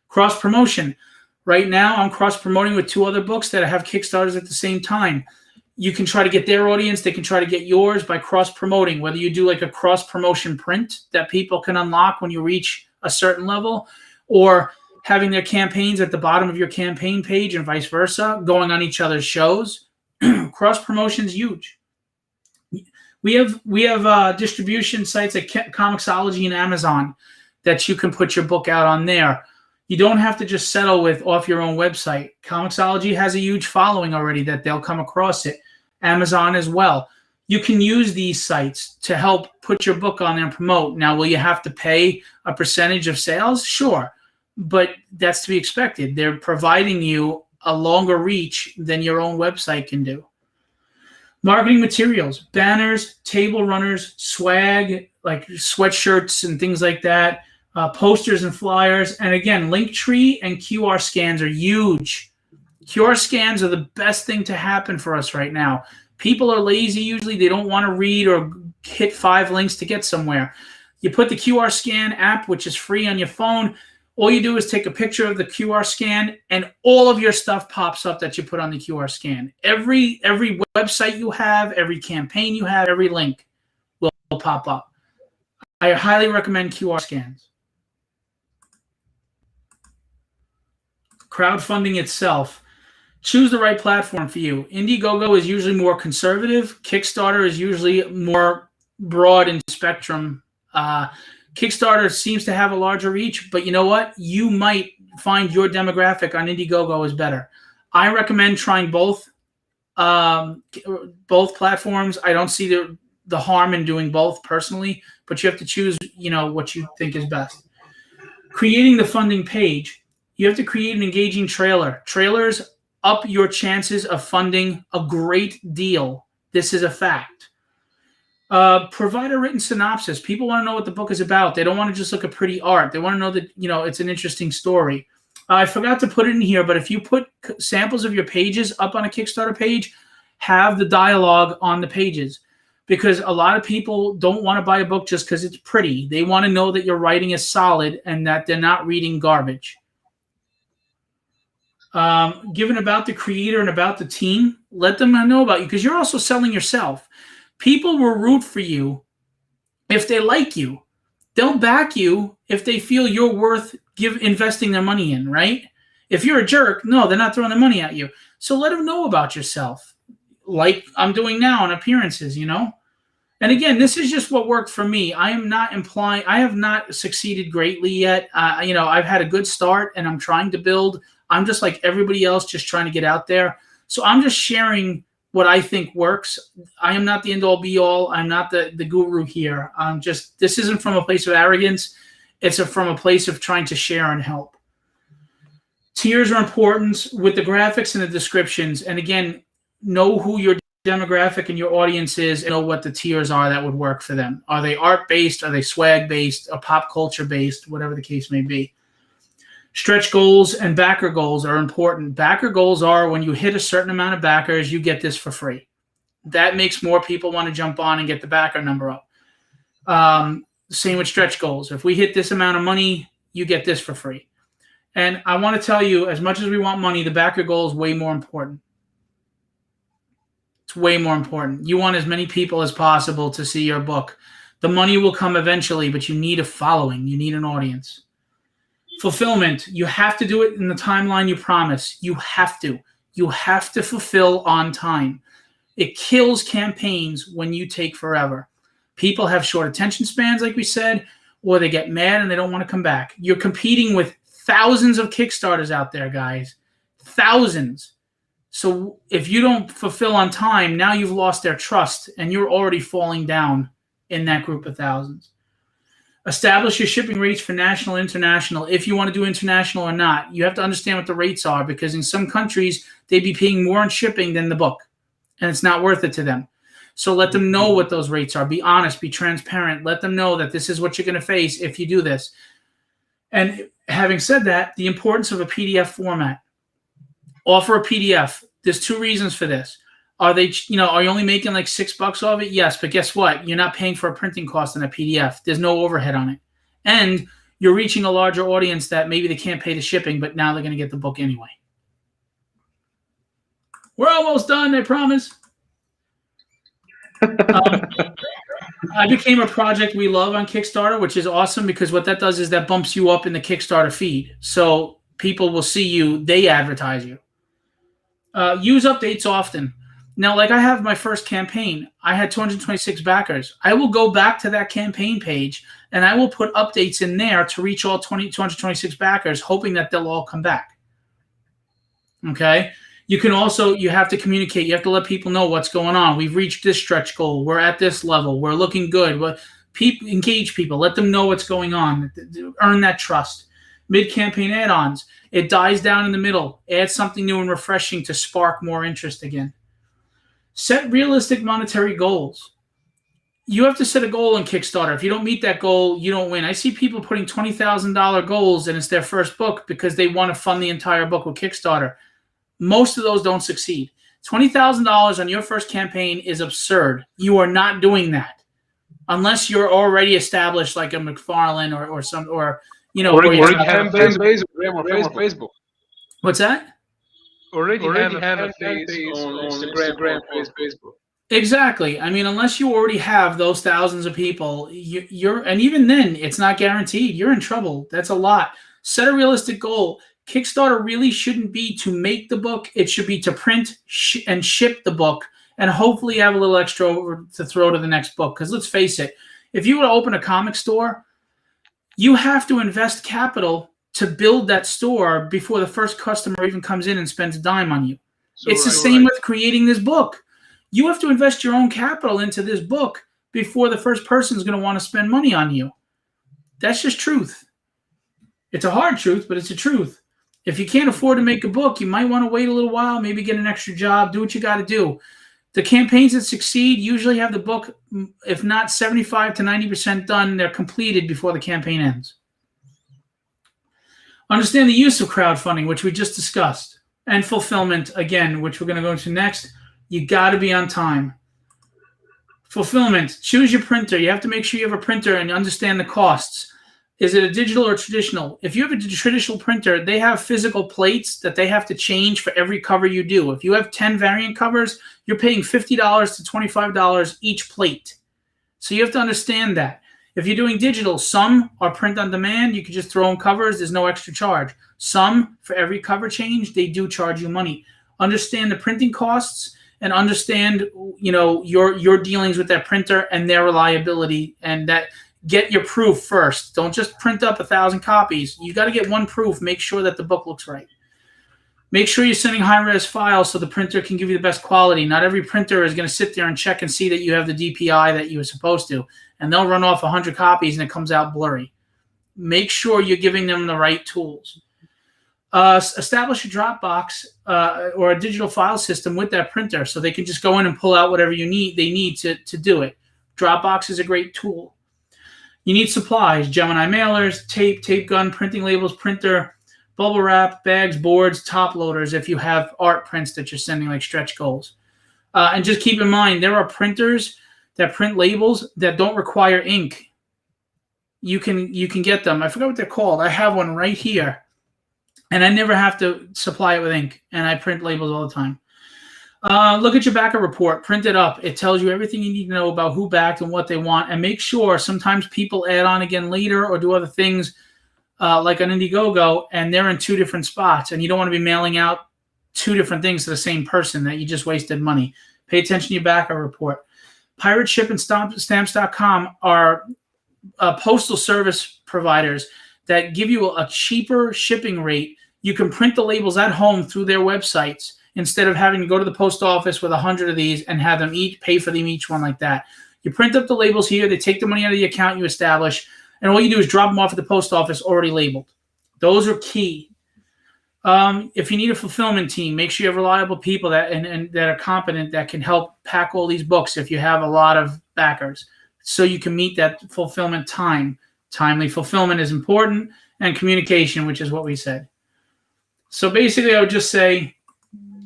Cross-promotion. Right now, I'm cross-promoting with 2 other books that have Kickstarters at the same time. You can try to get their audience. They can try to get yours by cross-promoting, whether you do like a cross-promotion print that people can unlock when you reach a certain level, or having their campaigns at the bottom of your campaign page and vice versa, going on each other's shows. Cross-promotion is huge. We have distribution sites like Comixology and Amazon that you can put your book out on there. You don't have to just settle with off your own website. Comixology has a huge following already that they'll come across it. Amazon as well. You can use these sites to help put your book on there and promote. Now, will you have to pay a percentage of sales? Sure, but that's to be expected. They're providing you a longer reach than your own website can do. Marketing materials, banners, table runners, swag, like sweatshirts and things like that, posters and flyers. And again, Linktree and QR scans are huge. QR scans are the best thing to happen for us right now. People are lazy usually. They don't want to read or hit 5 links to get somewhere. You put the QR scan app, which is free on your phone. All you do is take a picture of the QR scan, and all of your stuff pops up that you put on the QR scan. Every website you have, every campaign you have, every link will pop up. I highly recommend QR scans. Crowdfunding itself. Choose the right platform for you. Indiegogo is usually more conservative. Kickstarter is usually more broad in spectrum. Kickstarter seems to have a larger reach, but you know what? You might find your demographic on Indiegogo is better. I recommend trying both platforms. I don't see the harm in doing both personally, but you have to choose, what you think is best. Creating the funding page. You have to create an engaging trailer. Trailers up your chances of funding a great deal. This is a fact. Provide a written synopsis. People want to know what the book is about. They don't want to just look at pretty art. They want to know that, it's an interesting story. I forgot to put it in here, but if you put samples of your pages up on a Kickstarter page, have the dialogue on the pages, because a lot of people don't want to buy a book just because it's pretty. They want to know that your writing is solid and that they're not reading garbage. Given about the creator and about the team, let them know about you, because you're also selling yourself. People will root for you if they like you. They'll back you if they feel you're worth investing their money in, right? If you're a jerk, no, they're not throwing their money at you. So let them know about yourself, like I'm doing now on appearances, you know? And again, this is just what worked for me. I am not implying I have not succeeded greatly yet. I've had a good start and I'm trying to build. I'm just like everybody else, just trying to get out there. So I'm just sharing what I think works. I am not the end all be all. I'm not the guru here. This isn't from a place of arrogance. It's from a place of trying to share and help. Tiers are important with the graphics and the descriptions. And again, know who your demographic and your audience is and know what the tiers are that would work for them. Are they art-based? Are they swag-based? Or pop culture-based? Whatever the case may be. Stretch goals and backer goals are important. Backer goals are when you hit a certain amount of backers, you get this for free. That makes more people want to jump on and get the backer number up. Same with stretch goals. If we hit this amount of money, you get this for free. And I want to tell you, as much as we want money, the backer goal is way more important. It's way more important. You want as many people as possible to see your book. The money will come eventually, but you need a following. You need an audience. Fulfillment. You have to do it in the timeline you promise. You have to. You have to fulfill on time. It kills campaigns when you take forever. People have short attention spans, like we said, or they get mad and they don't want to come back. You're competing with thousands of Kickstarters out there, guys. Thousands. So if you don't fulfill on time, now you've lost their trust and you're already falling down in that group of thousands. Establish your shipping rates for national and international. If you want to do international or not, you have to understand what the rates are because in some countries, they'd be paying more on shipping than the book, and it's not worth it to them. So let them know what those rates are. Be honest, be transparent. Let them know that this is what you're going to face if you do this. And having said that, the importance of a PDF format. Offer a PDF. There's two reasons for this. Are you only making like $6 off it? Yes, but guess what? You're not paying for a printing cost in a PDF. There's no overhead on it. And you're reaching a larger audience that maybe they can't pay the shipping, but now they're going to get the book anyway. We're almost done, I promise. I became a project we love on Kickstarter, which is awesome because what that does is that bumps you up in the Kickstarter feed. So people will see you, they advertise you. Use updates often. Now, like I have my first campaign, I had 226 backers. I will go back to that campaign page and I will put updates in there to reach all 226 backers, hoping that they'll all come back. Okay? You have to communicate. You have to let people know what's going on. We've reached this stretch goal. We're at this level. We're looking good. Engage people. Let them know what's going on. Earn that trust. Mid-campaign add-ons. It dies down in the middle. Add something new and refreshing to spark more interest again. Set realistic monetary goals. You have to set a goal in Kickstarter. If you don't meet that goal, you don't win. I see people putting $20,000 goals and it's their first book because they want to fund the entire book with Kickstarter. Most of those don't succeed. $20,000 on your first campaign is absurd. You are not doing that unless you're already established like a McFarlane or Facebook. What's that? Already have a face on Instagram, Facebook. Exactly. I mean, unless you already have those thousands of people, and even then, it's not guaranteed. You're in trouble. That's a lot. Set a realistic goal. Kickstarter really shouldn't be to make the book. It should be to print and ship the book and hopefully have a little extra over to throw to the next book. Because let's face it, if you were to open a comic store, you have to invest capital to build that store before the first customer even comes in and spends a dime on you. It's the same with creating this book. You have to invest your own capital into this book before the first person is going to want to spend money on you. That's just truth. It's a hard truth, but it's a truth. If you can't afford to make a book, you might want to wait a little while, maybe get an extra job, do what you got to do. The campaigns that succeed usually have the book, if not 75 to 90% done, they're completed before the campaign ends. Understand the use of crowdfunding, which we just discussed, and fulfillment, again, which we're going to go into next. You got to be on time. Fulfillment. Choose your printer. You have to make sure you have a printer and understand the costs. Is it a digital or traditional? If you have a traditional printer, they have physical plates that they have to change for every cover you do. If you have 10 variant covers, you're paying $50 to $25 each plate. So you have to understand that. If you're doing digital, some are print on demand. You can just throw in covers. There's no extra charge. Some, for every cover change, they do charge you money. Understand the printing costs and understand, your dealings with that printer and their reliability, and that get your proof first. Don't just print up 1,000 copies. You got to get one proof. Make sure that the book looks right. Make sure you're sending high-res files so the printer can give you the best quality. Not every printer is going to sit there and check and see that you have the DPI that you were supposed to, and they'll run off 100 copies and it comes out blurry. Make sure you're giving them the right tools. Establish a Dropbox or a digital file system with that printer so they can just go in and pull out whatever they need to do it. Dropbox is a great tool. You need supplies: Gemini mailers, tape gun, printing labels, printer, bubble wrap, bags, boards, top loaders if you have art prints that you're sending, like stretch goals. And just keep in mind, there are printers that print labels that don't require ink. You can get them. I forgot what they're called. I have one right here, and I never have to supply it with ink, and I print labels all the time. Look at your backer report. Print it up. It tells you everything you need to know about who backed and what they want. And make sure, sometimes people add on again later or do other things, like on Indiegogo, and they're in two different spots, and you don't want to be mailing out two different things to the same person that you just wasted money. Pay attention to your backer report. Pirate Ship and Stamps.com are postal service providers that give you a cheaper shipping rate. You can print the labels at home through their websites instead of having to go to the post office with 100 of these and have them pay for them each one like that. You print up the labels here. They take the money out of the account you establish, and all you do is drop them off at the post office already labeled. Those are key. If you need a fulfillment team, make sure you have reliable people that are competent, that can help pack all these books if you have a lot of backers, so you can meet that fulfillment time. Timely fulfillment is important, and communication, which is what we said. So basically, I would just say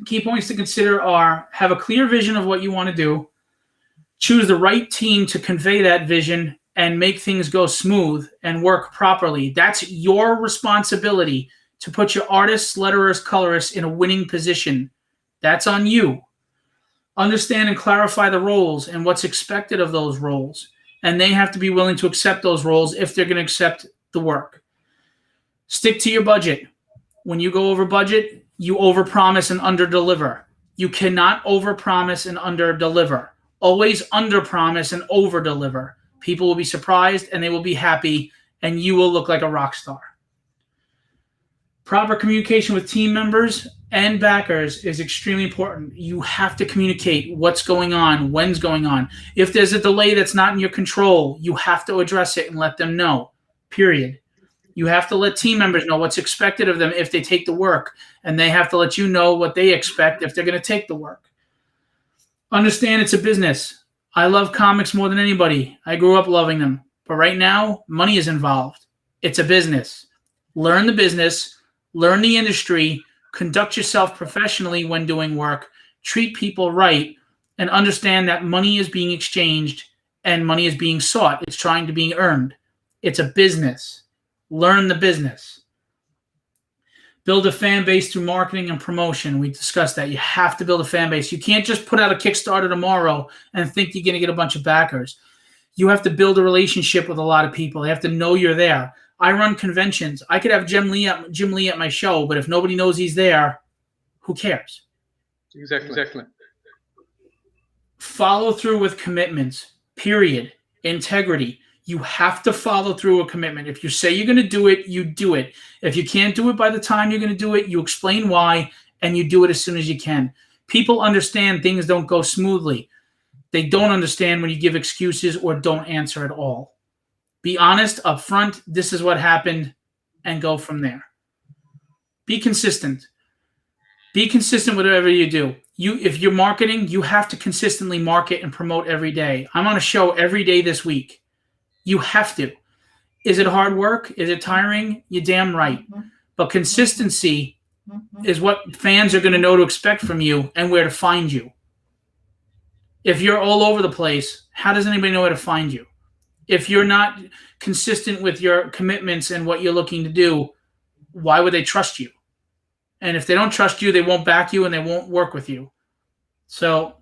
key points to consider are: have a clear vision of what you want to do, choose the right team to convey that vision and make things go smooth and work properly. That's your responsibility, to put your artists, letterers, colorists in a winning position. That's on you. Understand and clarify the roles and what's expected of those roles. And they have to be willing to accept those roles if they're going to accept the work. Stick to your budget. When you go over budget, you overpromise and underdeliver. You cannot overpromise and underdeliver. Always underpromise and overdeliver. People will be surprised and they will be happy, and you will look like a rock star. Proper communication with team members and backers is extremely important. You have to communicate what's going on, when's going on. If there's a delay that's not in your control, you have to address it and let them know, period. You have to let team members know what's expected of them if they take the work, and they have to let you know what they expect if they're going to take the work. Understand it's a business. I love comics more than anybody. I grew up loving them. But right now, money is involved. It's a business. Learn the business. Learn the industry, conduct yourself professionally when doing work, treat people right, and understand that money is being exchanged and money is being sought. It's trying to be earned. It's a business. Learn the business. Build a fan base through marketing and promotion. We discussed that. You have to build a fan base. You can't just put out a Kickstarter tomorrow and think you're going to get a bunch of backers. You have to build a relationship with a lot of people. They have to know you're there. I run conventions. I could have Jim Lee at my show, but if nobody knows he's there, who cares? Exactly. Follow through with commitments, period. Integrity. You have to follow through a commitment. If you say you're going to do it, you do it. If you can't do it by the time you're going to do it, you explain why, and you do it as soon as you can. People understand things don't go smoothly. They don't understand when you give excuses or don't answer at all. Be honest up front. This is what happened, and go from there. Be consistent. Be consistent with whatever you do. If you're marketing, you have to consistently market and promote every day. I'm on a show every day this week. You have to. Is it hard work? Is it tiring? You're damn right. But consistency is what fans are going to know to expect from you and where to find you. If you're all over the place, how does anybody know where to find you? If you're not consistent with your commitments and what you're looking to do, why would they trust you? And if they don't trust you, they won't back you and they won't work with you. So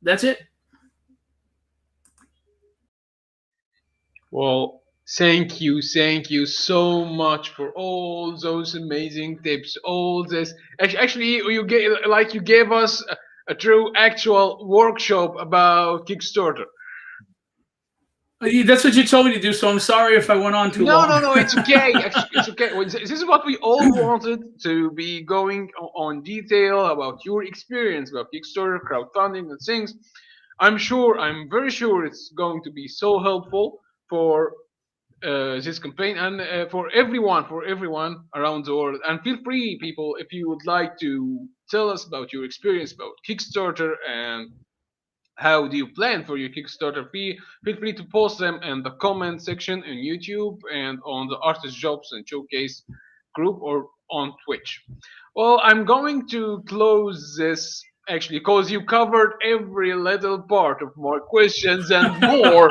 that's it. Well, thank you so much for all those amazing tips. All this, actually, you gave us a true actual workshop about Kickstarter. That's what you told me to do. So I'm sorry if I went on too No, long. no, no, it's okay. Actually, it's okay. Well, this is what we all wanted to be going on detail about your experience about Kickstarter, crowdfunding, and things. I'm very sure it's going to be so helpful for this campaign and for everyone around the world. And feel free, people, if you would like to tell us about your experience about Kickstarter and how do you plan for your Kickstarter fee? Feel free to post them in the comment section on YouTube and on the Artist Jobs and Showcase group or on Twitch. Well, I'm going to close this actually because you covered every little part of my questions and more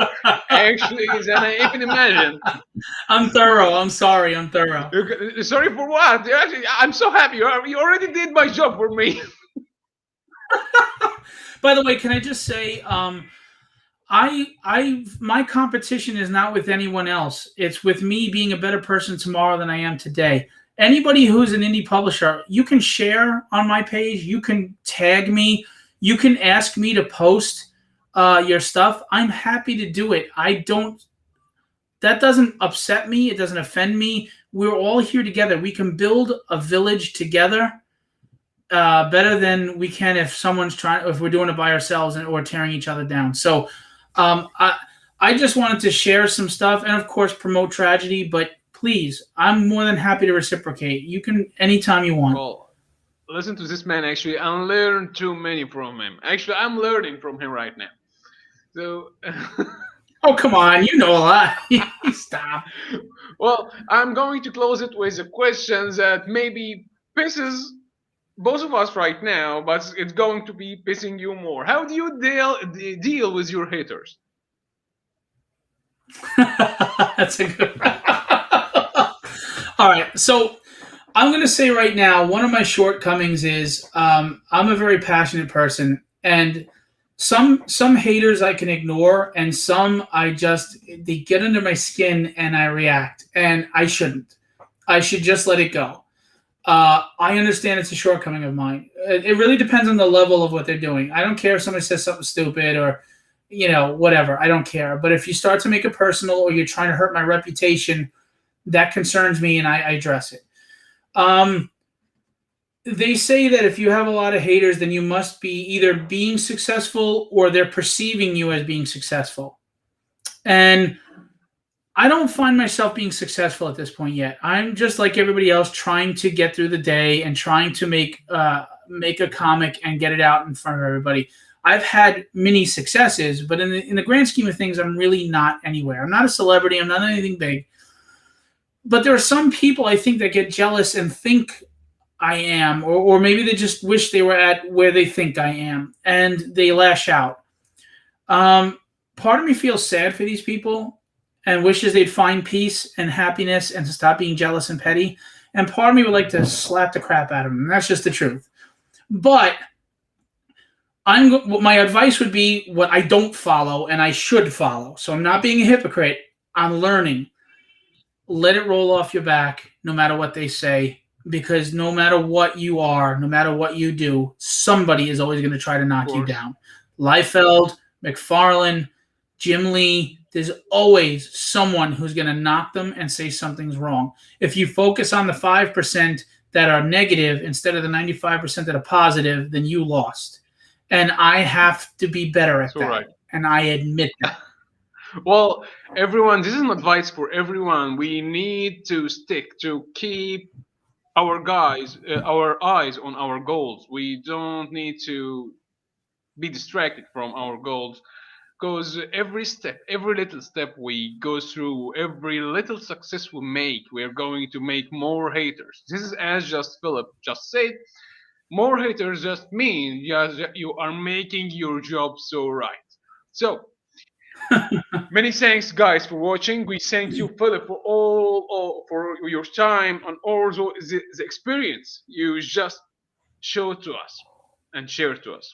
actually than I even imagined. I'm thorough. I'm sorry. I'm thorough. Sorry for what? Actually, I'm so happy. You already did my job for me. By the way, can I just say, my competition is not with anyone else. It's with me being a better person tomorrow than I am today. Anybody who's an indie publisher, you can share on my page. You can tag me. You can ask me to post your stuff. I'm happy to do it. I don't. That doesn't upset me. It doesn't offend me. We're all here together. We can build a village together better than we can if we're doing it by ourselves or tearing each other down. So I just wanted to share some stuff and of course promote tragedy, but please, I'm more than happy to reciprocate. You can anytime you want. Well, listen to this man actually and learn too many from him. Actually, I'm learning from him right now. So Oh, come on, you know a lot. Stop. well, I'm going to close it with a question that maybe pisses both of us right now, but it's going to be pissing you more. How do you deal with your haters? That's a good one. All right, so I'm going to say right now, one of my shortcomings is I'm a very passionate person, and some haters I can ignore, and some they get under my skin and I react, and I shouldn't. I should just let it go. I understand it's a shortcoming of mine. It really depends on the level of what they're doing. I don't care if somebody says something stupid or, whatever. I don't care. But if you start to make it personal or you're trying to hurt my reputation, that concerns me and I address it. They say that if you have a lot of haters, then you must be either being successful or they're perceiving you as being successful. And I don't find myself being successful at this point yet. I'm just like everybody else, trying to get through the day and trying to make a comic and get it out in front of everybody. I've had many successes, but in the grand scheme of things, I'm really not anywhere. I'm not a celebrity. I'm not anything big. But there are some people I think that get jealous and think I am, or maybe they just wish they were at where they think I am, and they lash out. Part of me feels sad for these people and wishes they'd find peace and happiness and to stop being jealous and petty. And part of me would like to slap the crap out of them. That's just the truth. But my advice would be what I don't follow and I should follow. So I'm not being a hypocrite. I'm learning. Let it roll off your back no matter what they say, because no matter what you are, no matter what you do, somebody is always going to try to knock you down. Liefeld, McFarlane, Jim Lee, there's always someone who's going to knock them and say something's wrong. If you focus on the 5% that are negative instead of the 95% that are positive, then you lost. And I have to be better at that. Right. And I admit that. Well, everyone, this is an advice for everyone. We need to stick to keep our eyes on our goals. We don't need to be distracted from our goals, because every little step we go through, every little success we make, we're going to make more haters. This is, as just Philip just said, more haters just mean you are making your job so right. So Many thanks, guys, for watching. We thank you, Philip, for all for your time and all the experience you just showed to us and shared to us.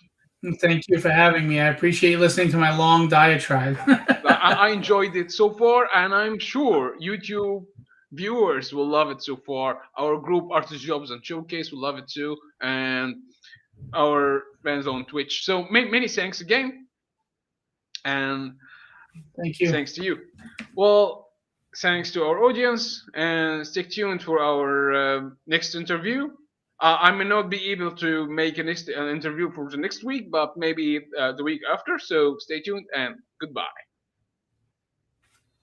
Thank you for having me. I appreciate you listening to my long diatribe. I enjoyed it so far, and I'm sure YouTube viewers will love it so far. Our group, Artist Jobs and Showcase, will love it too, and our fans on Twitch. So many thanks again, and Thank you. thanks to you. Well, thanks to our audience, and stay tuned for our next interview. I may not be able to make an interview for the next week, but maybe the week after. So stay tuned and goodbye.